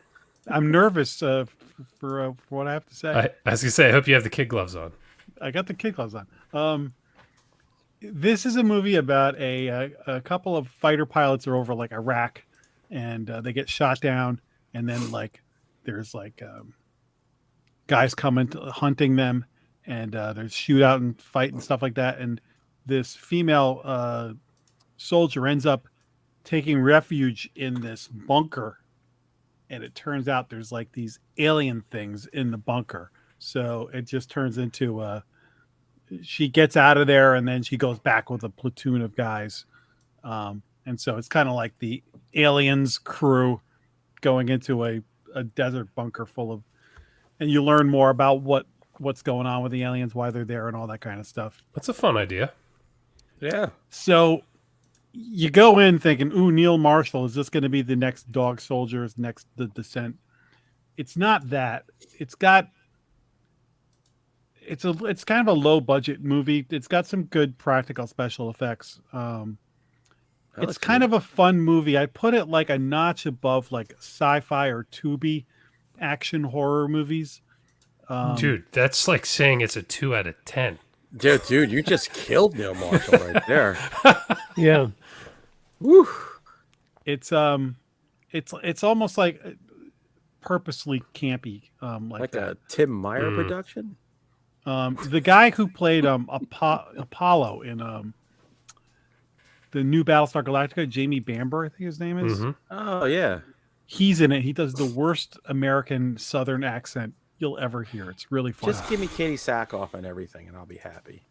I'm nervous for what I have to say. I was gonna say, I hope you have the kid gloves on. I got the kid gloves on. This is a movie about a couple of fighter pilots are over like Iraq, and they get shot down, and then like there's like guys coming hunting them, and there's shootout and fight and stuff like that, and this female soldier ends up taking refuge in this bunker, and it turns out there's like these alien things in the bunker, so it just turns into she gets out of there and then she goes back with a platoon of guys. And so it's kind of like the aliens crew going into a desert bunker full of, and you learn more about what's going on with the aliens, why they're there and all that kind of stuff. That's a fun idea. Yeah. So you go in thinking, ooh, Neil Marshall, is this going to be the next Dog Soldiers, next The Descent? It's not that. It's kind of a low budget movie. It's got some good practical special effects. It's kind of a fun movie. I put it like a notch above like sci-fi or Tubi action horror movies. Dude, that's like saying it's a 2 out of 10. Dude, you just killed Neil Marshall right there. Yeah. Woo. It's almost like purposely campy, like Like that. a Tim Meyer production. The guy who played Apollo in the new Battlestar Galactica, Jamie Bamber, I think his name is. Oh yeah. He's in it. He does the worst American Southern accent you'll ever hear. It's really funny. Just give me Katie Sackhoff and everything, and I'll be happy.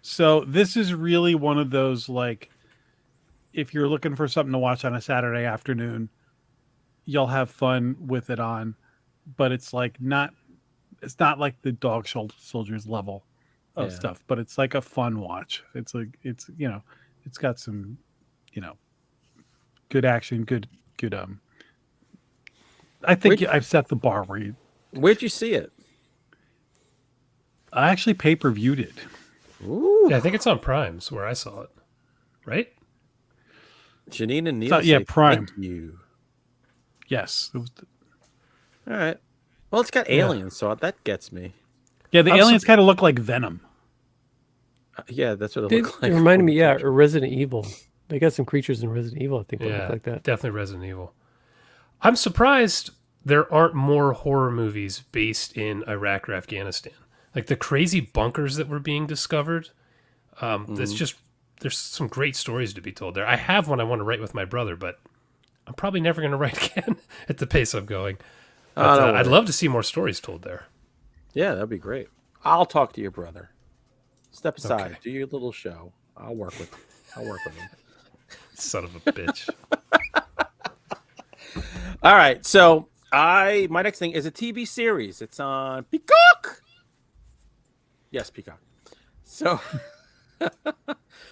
So this is really one of those, like, if you're looking for something to watch on a Saturday afternoon, you'll have fun with it on, but it's like it's not like the Dog Soldiers level of stuff, but it's like a fun watch. It's got some, good action, good. I think I've set the bar where Where'd you see it? I actually pay-per-viewed it. Ooh. Yeah, I think it's on Prime's where I saw it. Right? Janine and Neil. Yeah, say Prime. Thank you. Yes. It was All right. Well, it's got aliens, so that gets me. the aliens kind of look like Venom. Yeah, that's what it looked like. It reminded me, or Resident Evil. They got some creatures in Resident Evil, I think, that look like that. Definitely Resident Evil. I'm surprised there aren't more horror movies based in Iraq or Afghanistan. Like the crazy bunkers that were being discovered. There's some great stories to be told there. I have one I want to write with my brother, but I'm probably never going to write again at the pace I'm going. But, I'd love to see more stories told there. Yeah, that'd be great. I'll talk to your brother. Step aside. Okay. Do your little show. I'll work with him. Son of a bitch. All right. So my next thing is a TV series. It's on Peacock. Yes, Peacock. So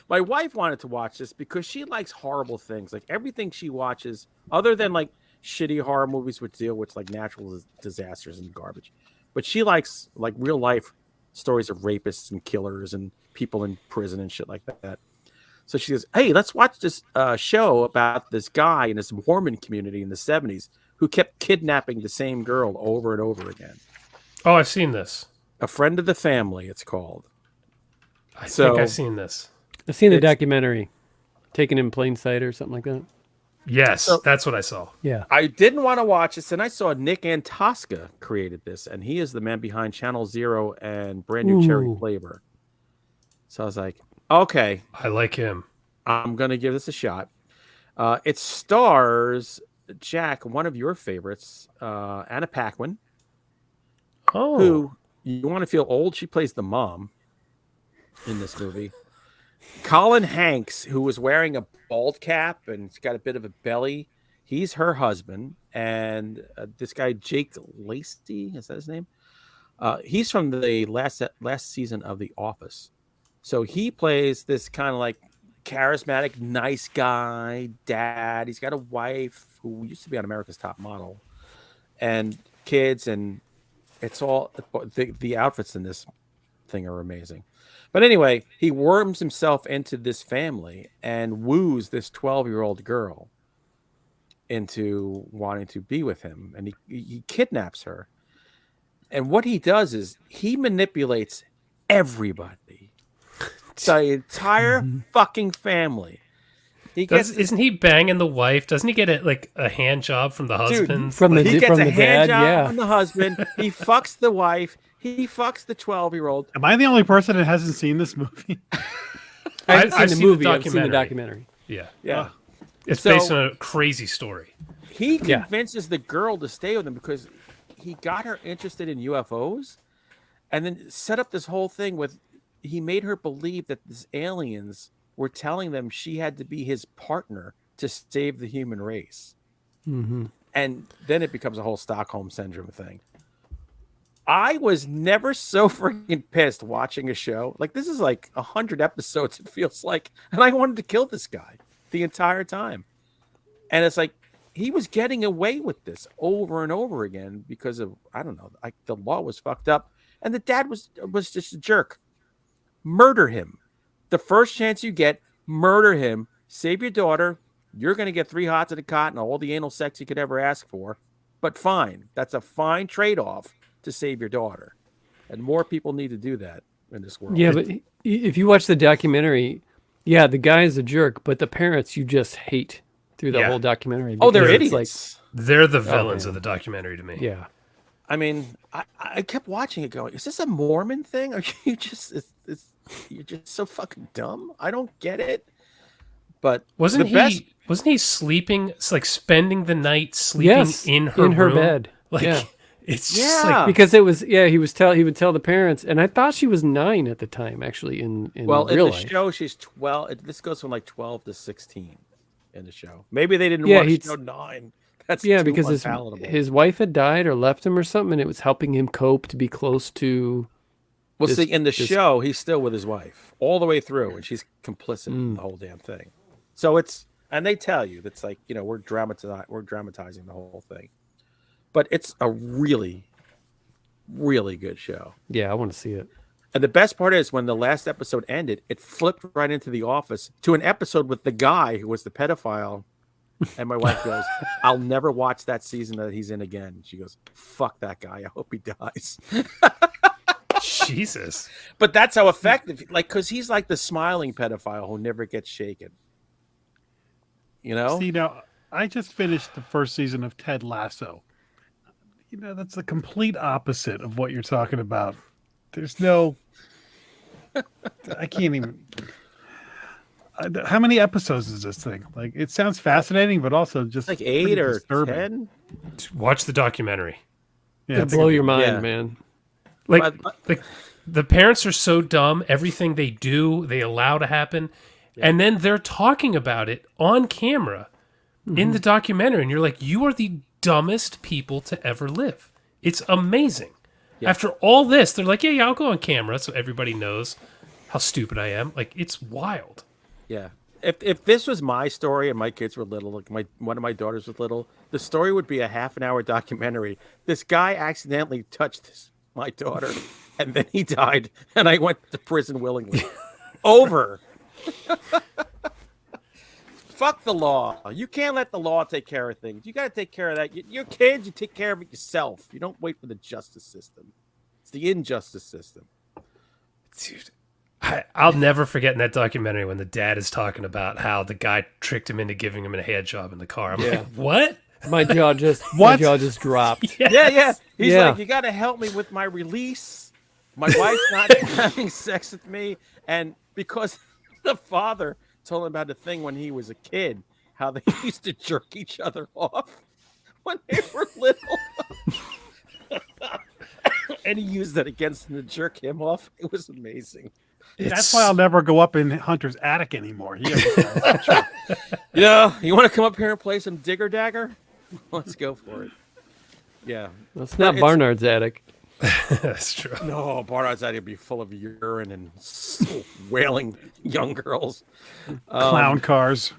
my wife wanted to watch this because she likes horrible things. Like everything she watches, other than like shitty horror movies which deal with like natural disasters and garbage. But she likes like real life stories of rapists and killers and people in prison and shit like that. So she says, hey, let's watch this show about this guy in this Mormon community in the 70s who kept kidnapping the same girl over and over again. Oh, I've seen this. A Friend of the Family, it's called. I think I've seen this. I've seen the documentary, Taken in Plain Sight or something like that. Yes, that's what I saw. Yeah. I didn't want to watch this, and I saw Nick Antosca created this, and he is the man behind Channel Zero and Brand New Cherry Flavor. So I was like, okay. I like him. I'm going to give this a shot. It stars, Jack, one of your favorites, Anna Paquin. Oh. Who, you want to feel old? She plays the mom in this movie. Colin Hanks, who was wearing a bald cap and he's got a bit of a belly. He's her husband. And this guy, Jake Lacey, is that his name? He's from the last season of The Office. So he plays this kind of like charismatic, nice guy, dad. He's got a wife who used to be on America's Top Model and kids. And it's all the outfits in this thing are amazing. But anyway, he worms himself into this family and woos this 12-year-old girl into wanting to be with him. And he kidnaps her. And what he does is he manipulates everybody. The entire fucking family. Isn't he banging the wife? Doesn't he get a hand job from the husband? He gets a hand dad, job from the husband. He fucks the wife. He fucks the 12-year-old. Am I the only person that hasn't seen this movie? I've seen the movie. I've documentary. seen the documentary. Yeah. It's based on a crazy story. He convinces the girl to stay with him because he got her interested in UFOs and then set up this whole thing with he made her believe that these aliens were telling them she had to be his partner to save the human race. Mm-hmm. And then it becomes a whole Stockholm Syndrome thing. I was never so freaking pissed watching a show. Like, this is like 100 episodes, it feels like. And I wanted to kill this guy the entire time. And it's like, he was getting away with this over and over again because of, I don't know, like the law was fucked up. And the dad was just a jerk. Murder him. The first chance you get, murder him. Save your daughter. You're going to get 3 hots at a cot and all the anal sex you could ever ask for. But fine. That's a fine trade-off to save your daughter. And more people need to do that in this world. Yeah, but if you watch the documentary, yeah, the guy is a jerk, but the parents you just hate through the Yeah. whole documentary. Oh, they're because it's idiots. They're the villains man. of the documentary to me. Yeah. I mean, I kept watching it going, is this a Mormon thing? Are you just, you're just so fucking dumb? I don't get it. But Wasn't the best, he sleeping? It's like spending the night sleeping Yes, in her in her room? bed. Like Yeah. it's just Yeah. like Because it was he would tell the parents, and I thought she was 9 at the time actually in well, in real the life. show, she's 12. This goes from like 12 to 16 in the show. Maybe they didn't Yeah, want to he'd- show 9. That's Yeah, too because unpalatable. his wife had died or left him or something, and it was helping him cope to be close to. Well, this- see, in the this- show, he's still with his wife all the way through, and she's complicit in the whole damn thing. So and they tell you that's like, we're dramatizing the whole thing, but it's a really, really good show. Yeah, I want to see it. And the best part is when the last episode ended, it flipped right into The Office to an episode with the guy who was the pedophile. And my wife goes, I'll never watch that season that he's in again. She goes, fuck that guy. I hope he dies. Jesus. But that's how effective, like, because he's like the smiling pedophile who never gets shaken. See, now, I just finished the first season of Ted Lasso. That's the complete opposite of what you're talking about. There's no... I can't even... How many episodes is this thing? Like, it sounds fascinating, but also just like pretty 8 or disturbing. 10. Watch the documentary. Yeah, It'll blow your mind, yeah. man. Like the parents are so dumb, everything they do, they allow to happen. And then they're talking about it on camera in the documentary. And you're like, you are the dumbest people to ever live. It's amazing. Yeah. After all this, they're like, yeah, I'll go on camera so everybody knows how stupid I am. Like, it's wild. Yeah. If this was my story and my kids were little, like one of my daughters was little, the story would be a half an hour documentary. This guy accidentally touched my daughter, and then he died, and I went to prison willingly. Over. Fuck the law. You can't let the law take care of things. You got to take care of that. Your kids, you take care of it yourself. You don't wait for the justice system. It's the injustice system. Dude, I'll never forget in that documentary when the dad is talking about how the guy tricked him into giving him a hand job in the car. I'm like, what? My jaw just What? dropped. Yeah. He's Yeah. like, you got to help me with my release. My wife's not having sex with me. And because the father told him about the thing when he was a kid, how they used to jerk each other off when they were little. And he used that against him to jerk him off. It was amazing. That's why I'll never go up in Hunter's attic anymore. He has You want to come up here and play some Digger Dagger? Let's go for it. Yeah. That's not It's- Barnard's attic. That's true. No, Barnard's out here be full of urine and wailing young girls. clown cars.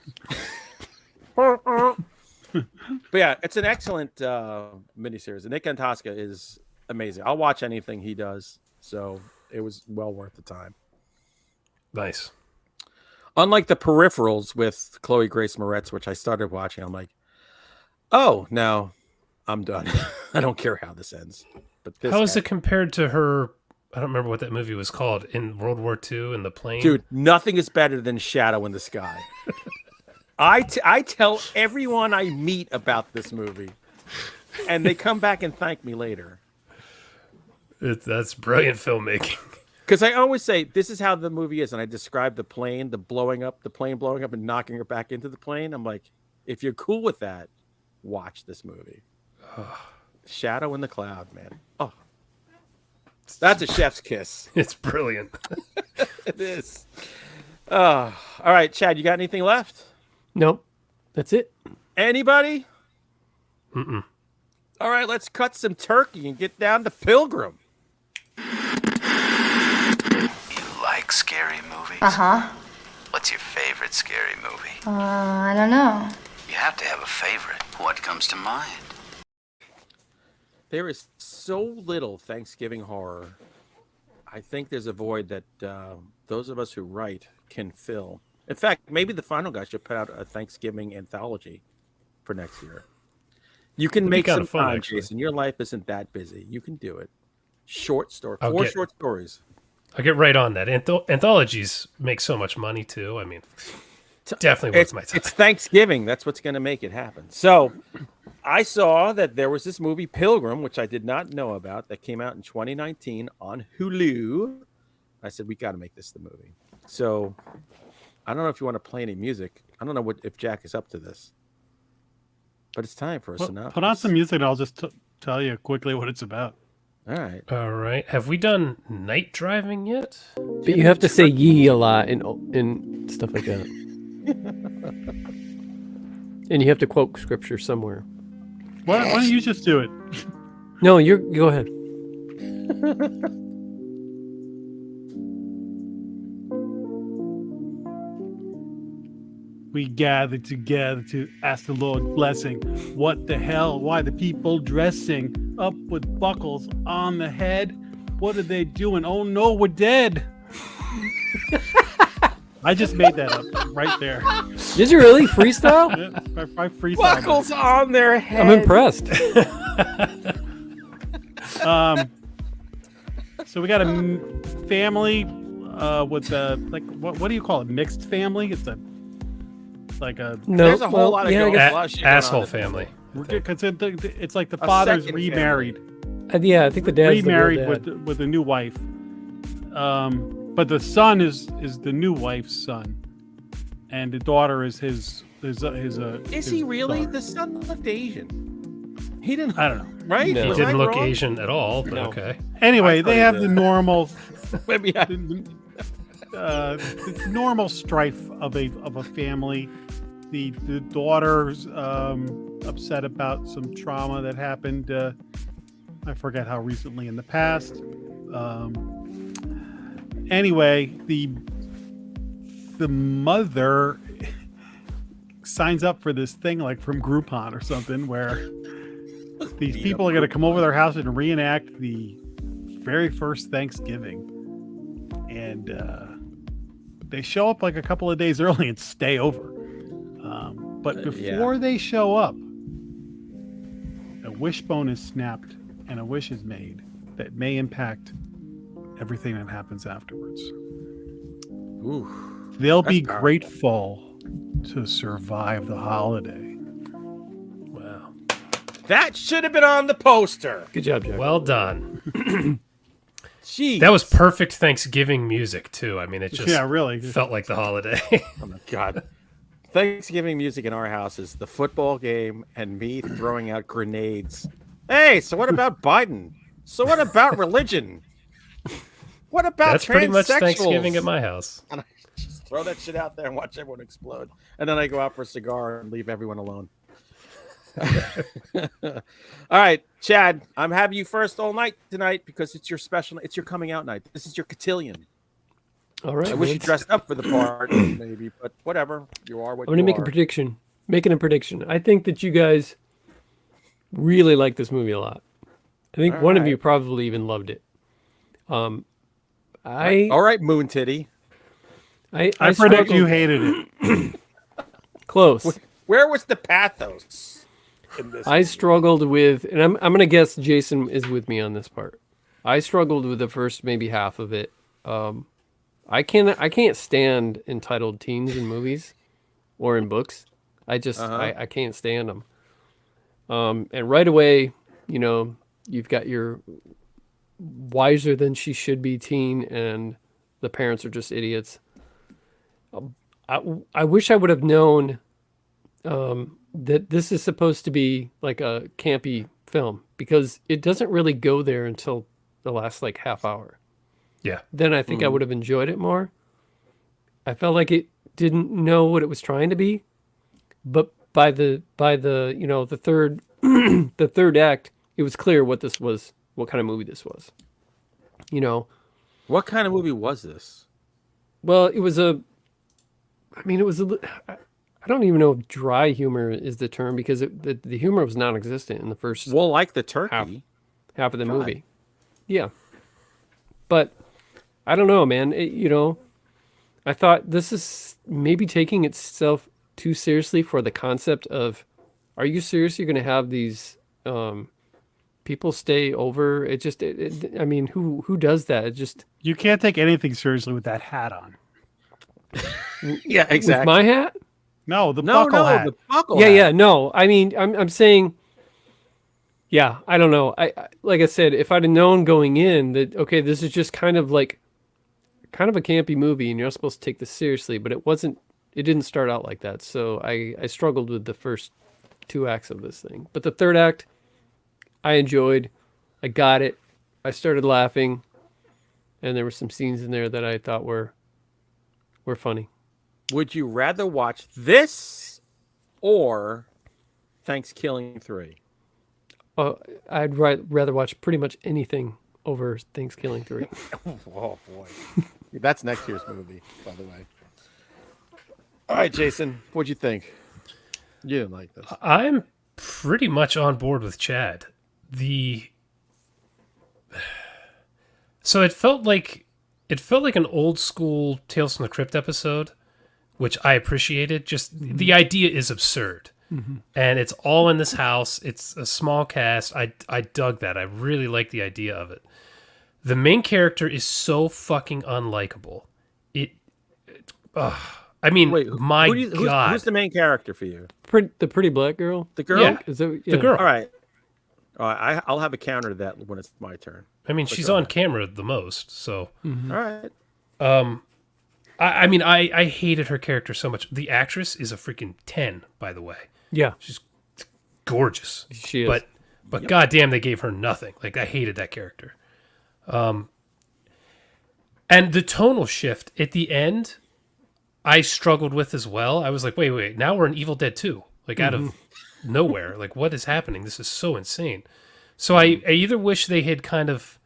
But yeah, it's an excellent miniseries. And Nick Antosca is amazing. I'll watch anything he does. So it was well worth the time. Nice. Unlike the Peripherals with Chloe Grace Moretz, which I started watching, I'm like, oh, no, I'm done. I don't care how this ends. But this How is it compared to her? I don't remember what that movie was called in World War II in the plane. Dude, nothing is better than Shadow in the Sky. I tell everyone I meet about this movie, and they come back and thank me later. That's brilliant filmmaking. Because I always say, this is how the movie is, and I describe the plane blowing up and knocking her back into the plane. I'm like, if you're cool with that, watch this movie. Shadow in the Cloud, man. Oh, that's a chef's kiss. It's brilliant. It is. All right, Chad, you got anything left? Nope. That's it. Anybody? Mm-mm. All right, let's cut some turkey and get down to Pilgrim. You like scary movies? Uh-huh. What's your favorite scary movie? I don't know. You have to have a favorite. What comes to mind? There is so little Thanksgiving horror. I think there's a void that those of us who write can fill. In fact, maybe the Final Guy should put out a Thanksgiving anthology for next year. You can That'd be make kinda some fun, time, actually. Jason. Your life isn't that busy. You can do it. short story. I'll Four get- short stories. I'll get right on that. Anthologies make so much money too. I mean, definitely worth my time. It's Thanksgiving. That's what's going to make it happen. So I saw that there was this movie Pilgrim, which I did not know about, that came out in 2019 on Hulu. I said, we got to make this the movie. So I don't know if you want to play any music. I don't know if Jack is up to this. But it's time for a synopsis. Put on some music and I'll just tell you quickly what it's about. All right. All right. Have we done night driving yet? But you have to say "ye" a lot and stuff like that. And you have to quote scripture somewhere. Why don't you just do it? No, you go ahead. We gather together to ask the Lord blessing. What the hell? Why the people dressing up with buckles on the head? What are they doing? Oh no, we're dead. I just made that up right there. Did you really freestyle? Yeah, I freestyled Buckles on their head. I'm impressed. So we got a family with what do you call it? Mixed family? It's a No, There's a whole lot of going on. A lot of shit going Asshole on. family. because it's like the father's second remarried. yeah, I think the dad's remarried the real dad. with a new wife. But the son is the new wife's son, and the daughter is his. Is his he really? daughter. The son looked Asian. He didn't. I don't know. Right? No. He Was I didn't look wrong? Asian at all, but okay. Anyway, I they thought have he the did. normal, Maybe I- the normal strife of a family. The daughter's upset about some trauma that happened. I forget how recently in the past. Anyway, the mother signs up for this thing like from Groupon or something where these people are going to come over their house and reenact the very first Thanksgiving. And they show up like a couple of days early and stay over. But before they show up, a wishbone is snapped and a wish is made that may impact everything that happens afterwards. Ooh. They'll be That's powerful. grateful to survive the holiday. Wow. That should have been on the poster. Good job, Jack. Well done. Jeez. That was perfect Thanksgiving music too. I mean, it just Yeah, really. felt like the holiday. Oh my God. Thanksgiving music in our house is the football game and me throwing out grenades. Hey, so what about Biden? So what about religion? What about That's pretty much transsexuals? Thanksgiving at my house. And I just throw that shit out there and watch everyone explode. And then I go out for a cigar and leave everyone alone. All right, Chad, I'm having you first all night tonight because it's your special. It's your coming out night. This is your cotillion. All right. I wish you let's- dressed up for the part, maybe, but whatever. You are what I'm going to you make are. a prediction. Making a prediction. I think that you guys really like this movie a lot. I think All one of right. you probably even loved it. All right, Moon Titty. I I predict struggled- you hated it. Close. Where was the pathos in this? I struggled with, and I'm going to guess Jason is with me on this part. I struggled with the first maybe half of it. I can't stand entitled teens in movies or in books. I just I can't stand them. And right away, you know, you've got your wiser than she should be teen, and the parents are just idiots. I wish I would have known that this is supposed to be like a campy film, because it doesn't really go there until the last like half hour. Yeah. Then I think I would have enjoyed it more. I felt like it didn't know what it was trying to be, but by the you know, the third the third act, it was clear what this was, what kind of movie this was. You know, What kind of movie was this? well, it was a, I mean, it was I don't even know if dry humor is the term, because the humor was non-existent in the first Well, like the turkey. half of the movie. Yeah. But I don't know, man. You know, I thought this is maybe taking itself too seriously for the concept of, are you serious? You're going to have these people stay over. It just, I mean, who does that? It just You can't take anything seriously with that hat on. Yeah, with exactly. my hat. No, the No, buckle hat. the buckle. Yeah, hat. yeah, no. I mean, I'm saying, yeah, I don't know. I like I said, if I'd have known going in that okay, this is just kind of a campy movie, and you're not supposed to take this seriously, but it wasn't. It didn't start out like that, so I struggled with the first 2 acts of this thing, but the third act, I enjoyed. I got it. I started laughing, and there were some scenes in there that I thought were funny. Would you rather watch this or Thanksgiving 3? I'd rather watch pretty much anything over Thanksgiving 3. Oh boy, that's next year's movie, by the way. All right, Jason, what'd you think? You didn't like this. I'm pretty much on board with Chad. So it felt like an old school Tales from the Crypt episode, which I appreciated. Just the idea is absurd. And it's all in this house. It's a small cast. I dug that. I really like the idea of it. The main character is so fucking unlikable. I mean, Wait, my God. who's the main character for you? The pretty black girl. The girl? Yeah. Is that, The girl. All right. I'll have a counter to that when it's my turn. I mean, she's on camera the most, so. All right. I mean, I hated her character so much. The actress is a freaking 10, by the way. Yeah, She's gorgeous. she is. But goddamn, they gave her nothing. Like, I hated that character. And the tonal shift at the end, I struggled with as well. I was like, wait, now we're in Evil Dead 2. Like, out of nowhere. Like, what is happening? This is so insane. So I either wish they had kind of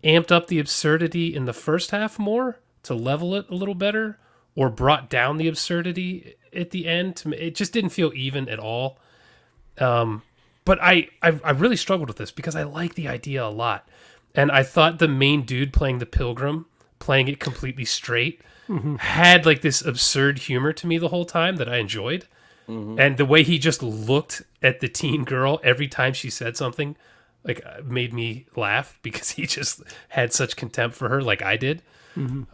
amped up the absurdity in the first half more to level it a little better, or brought down the absurdity at the end. It just didn't feel even at all. But I really struggled with this because I like the idea a lot. And I thought the main dude playing the Pilgrim, playing it completely straight, had like this absurd humor to me the whole time that I enjoyed. And the way he just looked at the teen girl every time she said something, like, made me laugh because he just had such contempt for her, like I did. And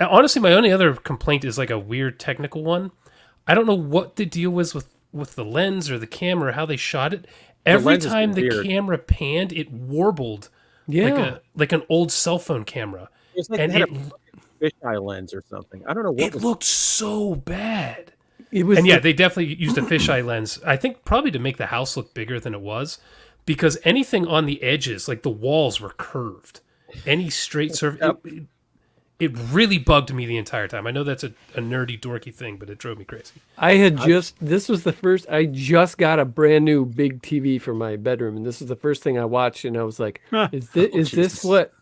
honestly, my only other complaint is like a weird technical one. I don't know what the deal was with the lens or the camera, how they shot it. Every time the camera panned, it warbled like an old cell phone camera. It's like And it had a fisheye lens or something. I don't know what it looked so bad. it was. And yeah, they definitely used a fisheye lens. I think probably to make the house look bigger than it was, because anything on the edges, like the walls, were curved. Any straight surface, it really bugged me the entire time. I know that's a nerdy, dorky thing, but it drove me crazy. This was the first. I just got a brand new big TV for my bedroom, and this was the first thing I watched, and I was like, "Is this what?"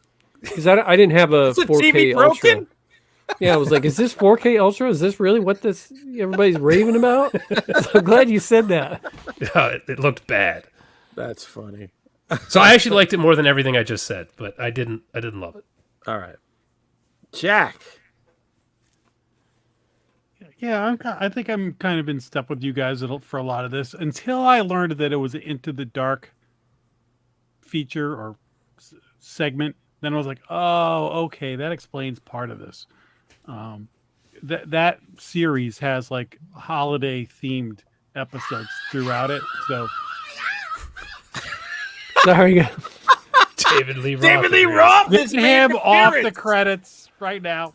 Because I didn't have a 4K TV Ultra. broken? Yeah, I was like, "Is this 4K Ultra? Is this really what this everybody's raving about?" So I'm glad you said that. Yeah, it looked bad. That's funny. So I actually liked it more than everything I just said, but I didn't love it. All right. Jack. Yeah, I think I'm kind of in step with you guys for a lot of this until I learned that it was an Into the Dark feature or segment. Then I was like, oh, okay, that explains part of this. That series has like holiday themed episodes throughout it. So Sorry. David Lee Roth. David Lee Roth get is him off the appearance. credits right now.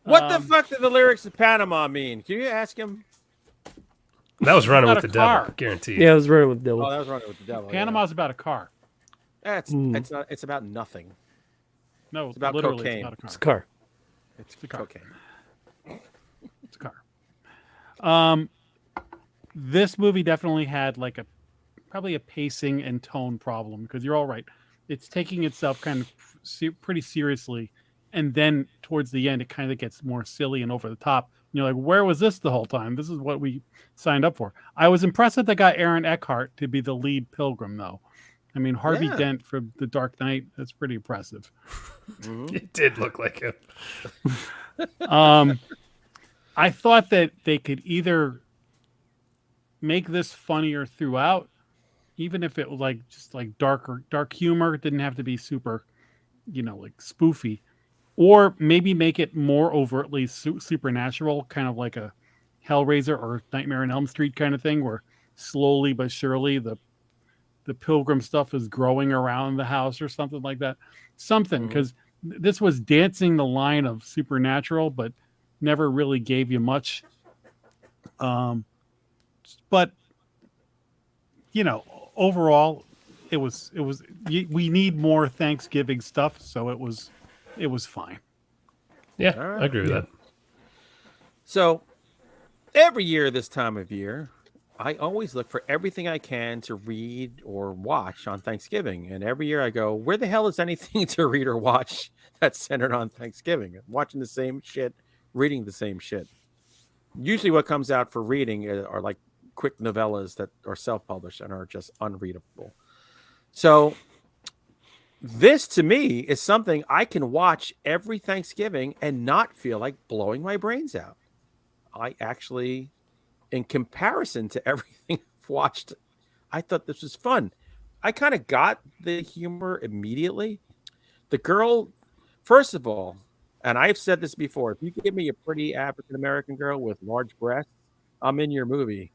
What the fuck did the lyrics of Panama mean? Can you ask him? That was Running Not with a the car. Devil, guaranteed. Yeah, I was running with Dylan. Oh, that was running with the devil. Panama's about a car. Yeah. It's not. It's about nothing. No, It's about literally, cocaine. it's not a car. It's a car. It's car. cocaine. It's a car. This movie definitely had like probably a pacing and tone problem because you're all right. It's taking itself kind of pretty seriously, and then towards the end, it kind of gets more silly and over the top. And you're like, where was this the whole time? This is what we signed up for. I was impressed that they got Aaron Eckhart to be the lead Pilgrim, though. I mean, Harvey Dent from The Dark Knight, that's pretty impressive. It did look like him. I thought that they could either make this funnier throughout even if it was like just like dark humor, it didn't have to be super, like spoofy, or maybe make it more overtly supernatural, kind of like a Hellraiser or Nightmare on Elm Street kind of thing, where slowly but surely the Pilgrim stuff is growing around the house or something like that. Something, because this was dancing the line of supernatural, but never really gave you much. But overall, we need more Thanksgiving stuff, so it was fine. Yeah, All right. I agree with that. So every year this time of year, I always look for everything I can to read or watch on Thanksgiving. And every year I go, where the hell is anything to read or watch that's centered on Thanksgiving? I'm watching the same shit, reading the same shit. Usually what comes out for reading are like quick novellas that are self-published and are just unreadable. So this to me is something I can watch every Thanksgiving and not feel like blowing my brains out. I actually, in comparison to everything I've watched, I thought this was fun. I kind of got the humor immediately. The girl, first of all, and I've said this before, if you give me a pretty African-American girl with large breasts, I'm in your movie.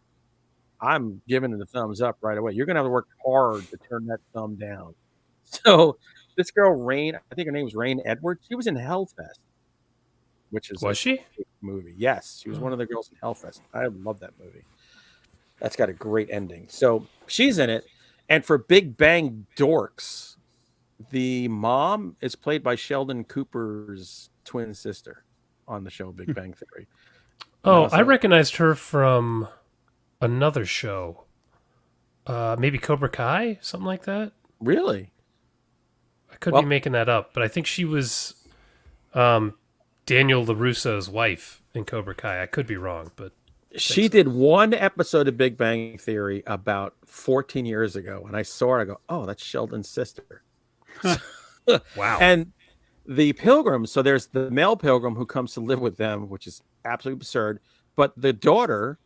I'm giving it a thumbs up right away. You're going to have to work hard to turn that thumb down. So this girl, Rain, I think her name was Rain Edwards. She was in Hellfest, which is Was she? movie. Yes, she was one of the girls in Hellfest. I love that movie. That's got a great ending. So she's in it. And for Big Bang Dorks, the mom is played by Sheldon Cooper's twin sister on the show Big Bang Theory. Oh, I recognized her from another show. Maybe Cobra Kai, something like that. Really? I could be making that up, but I think she was Daniel LaRusso's wife in Cobra Kai. I could be wrong, but she did one episode of Big Bang Theory about 14 years ago, and I saw her. I go, oh, that's Sheldon's sister. Wow. And the Pilgrim, so there's the male Pilgrim who comes to live with them, which is absolutely absurd. But the daughter,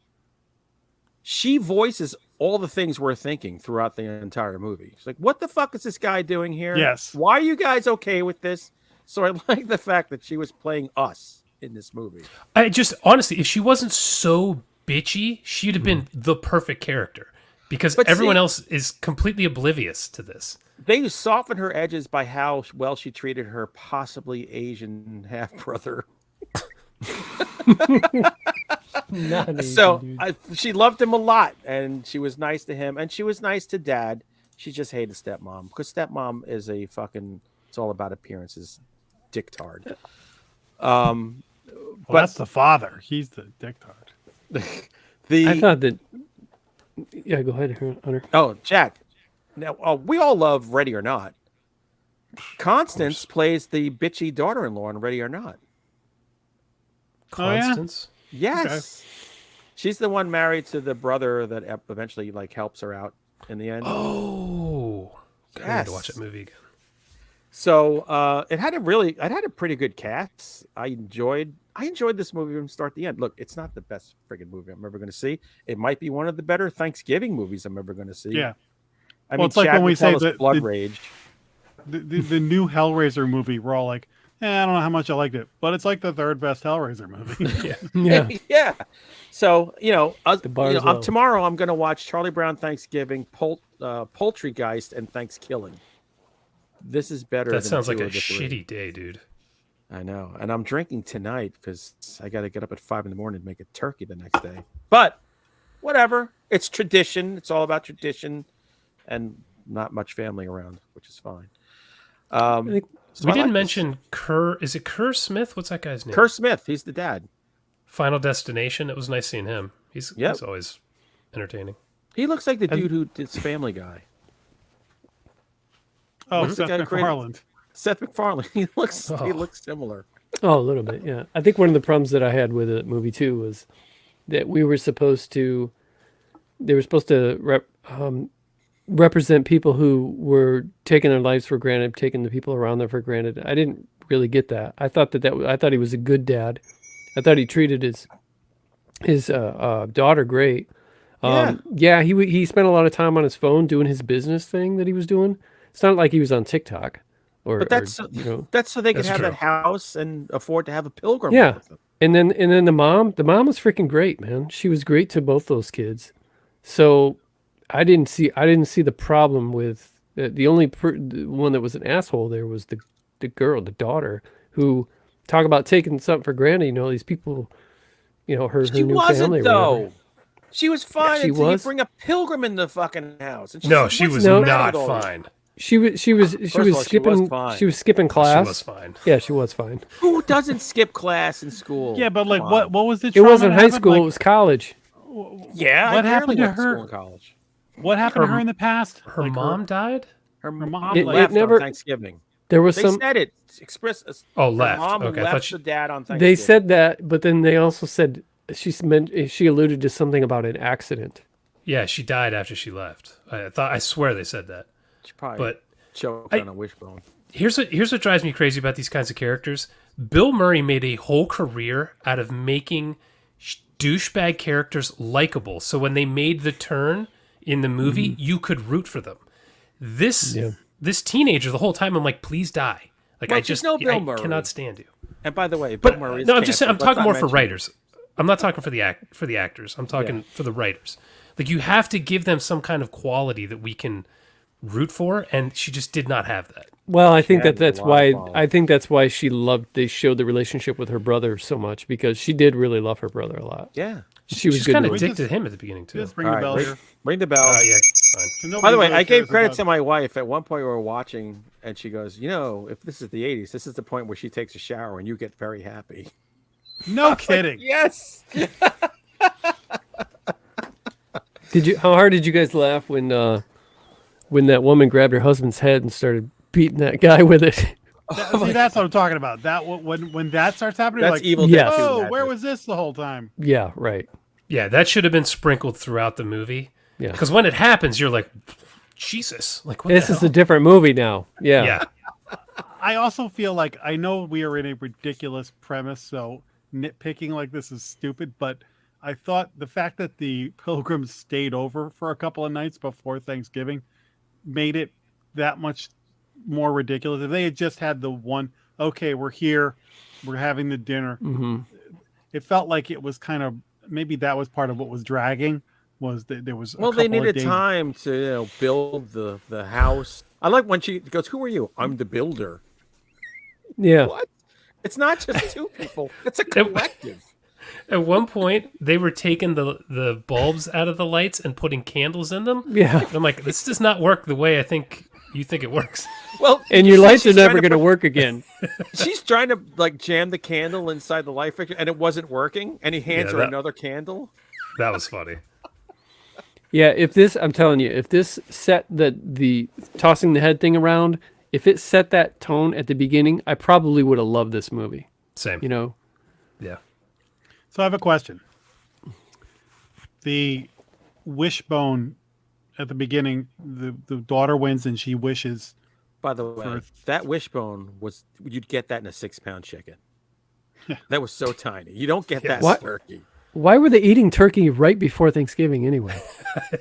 she voices all the things we're thinking throughout the entire movie. She's like, what the fuck is this guy doing here? Yes. Why are you guys okay with this? So I like the fact that she was playing us in this movie. I just, honestly, if she wasn't so bitchy, she'd have been the perfect character. Because everyone else is completely oblivious to this. They soften her edges by how well she treated her possibly Asian half-brother. She loved him a lot, and she was nice to him, and she was nice to Dad. She just hated stepmom, because stepmom is a fucking, it's all about appearances, dictard. Well, that's the father. He's the dictard. I thought that. Yeah, go ahead, Hunter. Oh, Jack. Now, we all love Ready or Not. Constance plays the bitchy daughter-in-law in Ready or Not. Constance? Yes. Okay. She's the one married to the brother that eventually like helps her out in the end. Oh. Yes. I need to watch that movie again. So it had a pretty good cast. I enjoyed this movie from start to end. Look, it's not the best friggin' movie I'm ever going to see. It might be one of the better Thanksgiving movies I'm ever going to see. Yeah. I mean, it's like Chad when we would tell say us Blood Rage. The new Hellraiser movie, we're all like, I don't know how much I liked it, but it's like the third best Hellraiser movie. Yeah. Yeah. So, low. tomorrow I'm going to watch Charlie Brown Thanksgiving, Poultrygeist, and Thanksgiving. This is better. That than sounds like two a of the three. shitty day, dude. I know. And I'm drinking tonight because I got to get up at 5 a.m. to make a turkey the next day. But whatever. It's tradition. It's all about tradition and not much family around, which is fine. We didn't mention Kerr. Is it Kerr Smith? What's that guy's name? Kerr Smith. He's the dad. Final Destination. It was nice seeing him. He's always entertaining. He looks like the dude who did Family Guy. Oh, Seth MacFarlane. Seth MacFarlane. He looks similar. Oh, a little bit, yeah. I think one of the problems that I had with the movie too was that they were supposed to represent people who were taking their lives for granted, taking the people around them for granted. I didn't really get that. I thought I thought he was a good dad. I thought he treated his daughter great. Yeah, he spent a lot of time on his phone doing his business thing that he was doing. It's not like he was on TikTok, But that's so they could That's have true. that house and afford to have a pilgrim Yeah. with them. And then the mom was freaking great, man. She was great to both those kids. So I didn't see the problem with the only the one that was an asshole there was the girl, the daughter, who talk about taking something for granted. These people, her She new wasn't family. Or though. whatever. She was fine she until was. you bring a pilgrim in the fucking house. And No, said, she "What's was the matter not with all this?" fine. She was of all, she was skipping fine. she was skipping class. She was fine. Yeah, she was fine. Who doesn't skip class in school? Yeah, but like, Come on. what was the? It trauma wasn't that high happened? school. Like, It was college. Yeah, What I happened barely to went her? school in college. what happened to her in the past? Her Like, mom died? Her mom mom It left never- on Thanksgiving. There was They some. said it. Express. Oh, Her left. mom Okay, I thought left she- the dad on Thanksgiving. They said that, but then they also said she alluded to something about an accident. Yeah, she died after she left. I swear they said that. she probably But choked on a wishbone. here's what drives me crazy about these kinds of characters. Bill Murray made a whole career out of making douchebag characters likable. So when they made the turn in the movie, you could root for them. This teenager, the whole time, I'm like, please die. Like Well, I there's just no Bill I Murray. cannot stand you. And by the way, Bill But Murray is no, I'm just saying. I'm canceled. talking more Let's for not mention- writers. I'm not talking for the actors. I'm talking for the writers. Like you have to give them some kind of quality that we can root for, and she just did not have that. Well, I think had that's a lot why of quality. I think that's why they showed the relationship with her brother so much because she did really love her brother a lot. Yeah. She was She's good. kind to of him. addicted to him at the beginning too. Just ring All the right, bell here. ring the bell. Yeah, fine. Nobody By the way, really I gave cares credit about- to my wife. At one point, we were watching, and she goes, if this is the 80s, this is the point where she takes a shower and you get very happy. No kidding. Yes. How hard did you guys laugh when that woman grabbed her husband's head and started beating that guy with it? See, that's what I'm talking about. When that starts happening, That's like, Evil Yes. Dead 2 oh, magic. where was this the whole time? Yeah, right. Yeah, that should have been sprinkled throughout the movie. Yeah. Because when it happens, you're like, Jesus, like what This the is hell? a different movie now. Yeah. Yeah. I also feel like I know we are in a ridiculous premise, so nitpicking like this is stupid, but I thought the fact that the pilgrims stayed over for a couple of nights before Thanksgiving made it that much more ridiculous. If they had just had the one, okay, we're here, we're having the dinner, it felt like it was kind of, maybe that was part of what was dragging, was that there was Well, a they couple of needed days- time to build the house. I like when she goes, "Who are you?" "I'm the builder." Yeah. What? It's not just two people; it's a collective. At one point, they were taking the bulbs out of the lights and putting candles in them. Yeah. And I'm like, this does not work the way I think you think it works. Well, And your you see lights are she's never trying going to put- work again. She's trying to jam the candle inside the light fixture, and it wasn't working. And he hands her that- another candle. That was funny. Yeah, I'm telling you, if this set the tossing the head thing around, if it set that tone at the beginning, I probably would have loved this movie. Same. Yeah. So I have a question. The wishbone at the beginning, the daughter wins and she wishes. By the way, that wishbone you'd get that in a 6-pound chicken. That was so tiny. You don't get that in What? turkey. Why were they eating turkey right before Thanksgiving anyway?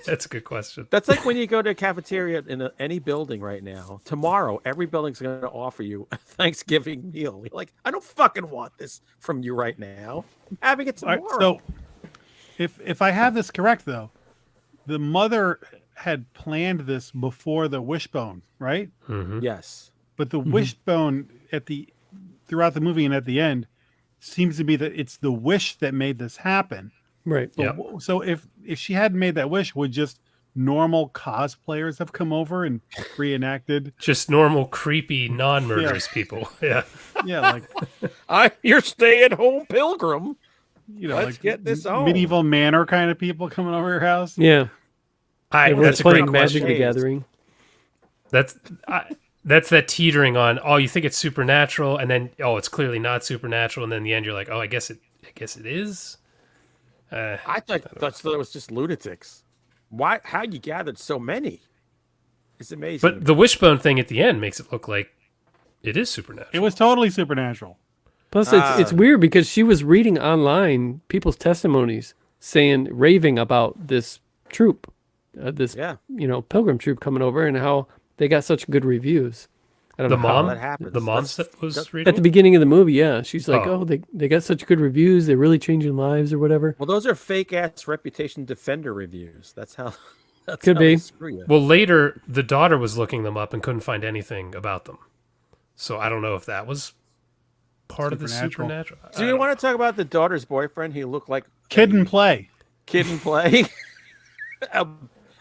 That's a good question. That's like when you go to a cafeteria in any building right now. Tomorrow, every building's going to offer you a Thanksgiving meal. You're like, I don't fucking want this from you right now. I'm having it All tomorrow. right, so if I have this correct though, the mother had planned this before the wishbone, right? Yes. But the wishbone throughout the movie and at the end seems to be that it's the wish that made this happen. Right. Yep. So if she hadn't made that wish, would just normal cosplayers have come over and reenacted? Just normal, creepy, non-murderous people. Yeah. Yeah, like Your stay-at-home pilgrim. Let's like get this on. medieval manor kind of people coming over your house. Yeah. Everyone's That's a great playing Magic question. the Gathering. That's that teetering on. Oh, you think it's supernatural, and then it's clearly not supernatural, and then in the end you're like, oh, I guess it is. I thought it was just lunatics. Why? How you gathered so many? It's amazing. But the wishbone thing at the end makes it look like it is supernatural. It was totally supernatural. Plus, it's weird because she was reading online people's testimonies raving about this troop, this Yeah. Pilgrim troop coming over, and how they got such good reviews. I don't The know how mom, that happens. the mom That's- was reading. at the beginning of the movie. Yeah, she's like, Oh. oh, they got such good reviews. They're really changing lives or whatever. Well, those are fake ass Reputation Defender reviews. That's how. That's Could how they be. screw you. Well, later the daughter was looking them up and couldn't find anything about them. So I don't know if that was part of the Supernatural. supernatural. Do you want to talk about the daughter's boyfriend? He looked like Kid and Play. Kid and Play.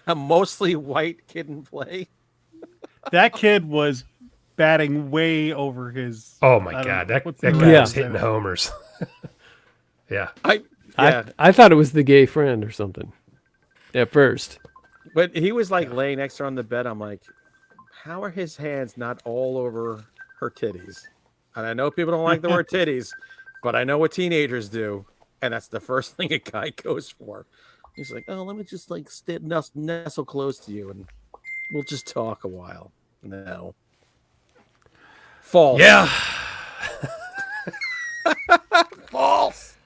a mostly white Kid and Play. That kid was batting way over his. Oh my I don't God, know, that what's guy the Yeah. was hitting homers. Yeah. I thought it was the gay friend or something at first. But he was like laying next to her on the bed. I'm like, how are his hands not all over her titties? And I know people don't like the word titties, but I know what teenagers do. And that's the first thing a guy goes for. He's like, oh, let me just like nestle close to you and we'll just talk a while. No. False. Yeah. False.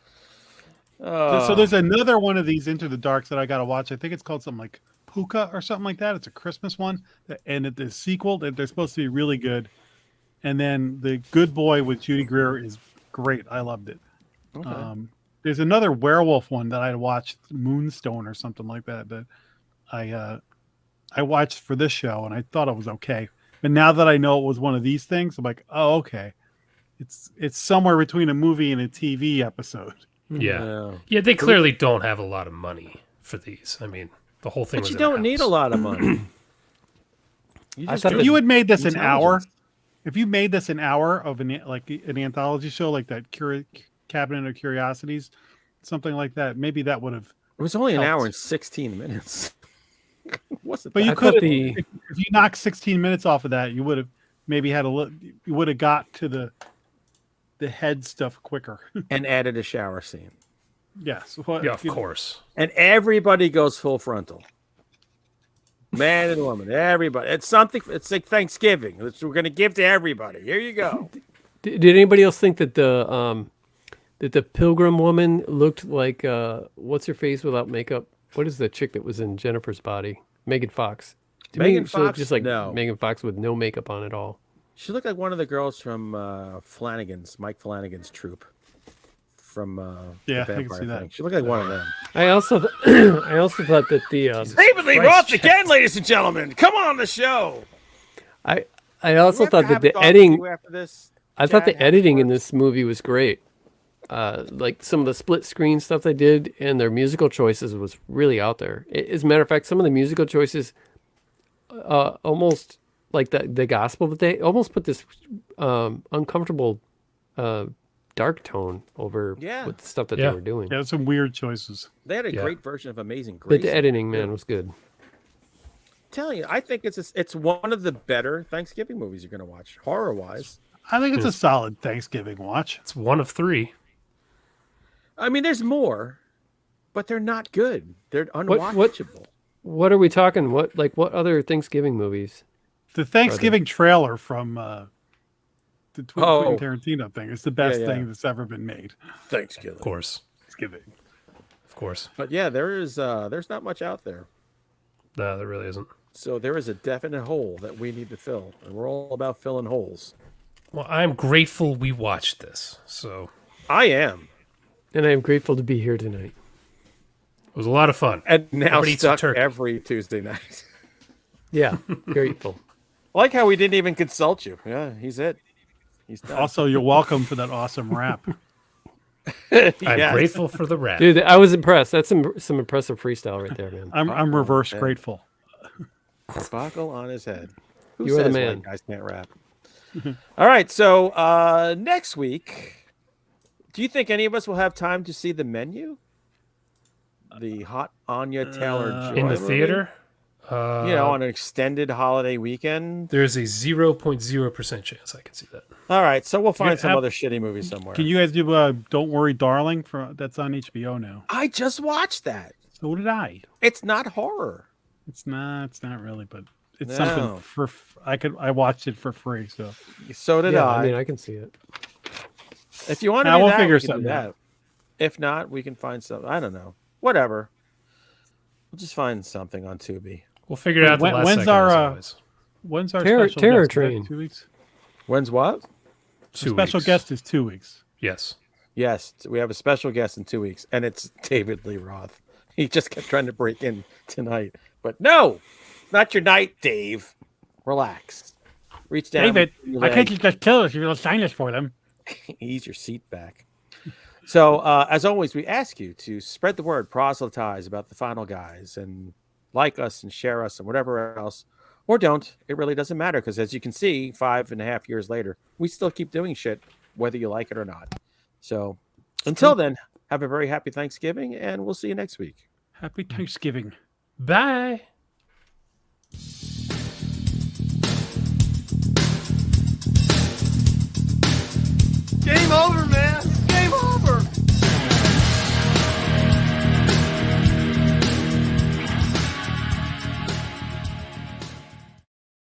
So there's another one of these Into the Darks that I got to watch. I think it's called something like Puka or something like that. It's a Christmas one. And the sequel, they're supposed to be really good. And then The Good Boy with Judy Greer is great. I loved it. Okay. There's another werewolf one that I watched, Moonstone or something like that, that I watched for this show, and I thought it was okay. But now that I know it was one of these things, I'm like, oh, okay. It's somewhere between a movie and a TV episode. Yeah. Yeah. Yeah, they clearly don't have a lot of money for these. I mean, the whole thing But was you in a don't need a house. lot of money. I just thought do If it you had made this an hour, intelligence. if you made this an hour of an anthology show like that Cabinet of Curiosities, something like that, maybe that would have. It was only an helped. hour and 16 minutes. Wasn't But that you I could thought have, the- if you knocked 16 minutes off of that, you would have maybe had you would have got to the head stuff quicker. and added a shower scene. Yes. Yeah, of course. And everybody goes full frontal. Man and woman, everybody. It's something. It's like Thanksgiving. We're going to give to everybody. Here you go. Did anybody else think that the Pilgrim woman looked like what's her face without makeup? What is the chick that was in Jennifer's body? Megan Fox. To Megan she looked Fox? just like No. Megan Fox with no makeup on at all. She looked like one of the girls from Mike Flanagan's troupe. From Yeah, the I can Vampire see that. thing. She looked like one of them. I also thought that the David Lee Christ, Roth again, ladies and gentlemen. Come on the show. I Do also we have thought to that have the Dog editing Q after this? I thought the Chad editing in afterwards? this movie was great. Like some of the split screen stuff they did and their musical choices was really out there. As a matter of fact, some of the musical choices almost like the gospel, but they almost put this uncomfortable dark tone over Yeah. with the stuff that Yeah. they were doing. Yeah, some weird choices. They had a Yeah. great version of Amazing But Grace. the editing, man, was good. Telling you, I think it's one of the better Thanksgiving movies you're going to watch, horror wise. I think it's a solid Thanksgiving watch. It's one of three. I mean, there's more, but they're not good. They're What- unwatchable. What are we talking? What other Thanksgiving movies? The Thanksgiving trailer from the Oh. Quentin Tarantino thing is the best Yeah. thing that's ever been made. Thanksgiving. Of course. Thanksgiving. Of course. But yeah, there's not much out there. No, there really isn't. So there is a definite hole that we need to fill, and we're all about filling holes. Well, I'm grateful we watched this. So I am, And I am grateful to be here tonight. it was a lot of fun. and now Everybody eats some stuck turkey. every Tuesday night. Yeah, grateful. I like how we didn't even consult you. Yeah, he's it. He's done. Also, you're welcome for that awesome rap. I'm Yes. grateful for the rap. Dude, I was impressed. That's some impressive freestyle right there, man. I'm reverse yeah. grateful. Buckle on his head. Who You are the says man. white guys can't rap? All right, so next week, do you think any of us will have time to see the menu? The Hot Anya Taylor In the movie? theater, on an extended holiday weekend. there's a 0.0% chance I can see that. All right, so we'll find some have- other shitty movie somewhere. Can you guys do Don't Worry, Darling? That's on HBO now. I just watched that. So did I. It's not horror. It's not really, but it's No. something for. I watched it for free. So So did Yeah, I. I mean, I can see it. If you want to Nah, do we'll that, figure we can do something out. that. If not, we can find something. I don't know. Whatever. We'll just find something on Tubi. We'll figure it out the last When's second, as our always. when's our Terror special guest? Is that Train. 2 weeks? When's what? Two Special weeks. guest is 2 weeks. Yes. Yes, we have a special guest in 2 weeks, and it's David Lee Roth. He just kept trying to break in tonight, but no, not your night, Dave. Relax. Reach down. David, your I leg. can't just kill us. You'll sign this for them. Ease your seat back. So, as always, we ask you to spread the word, proselytize about the Final Guys, and like us and share us and whatever else, or don't. It really doesn't matter because, as you can see, 5.5 years later, we still keep doing shit, whether you like it or not. So, until then, have a very happy Thanksgiving, and we'll see you next week. Happy Thanksgiving. Bye.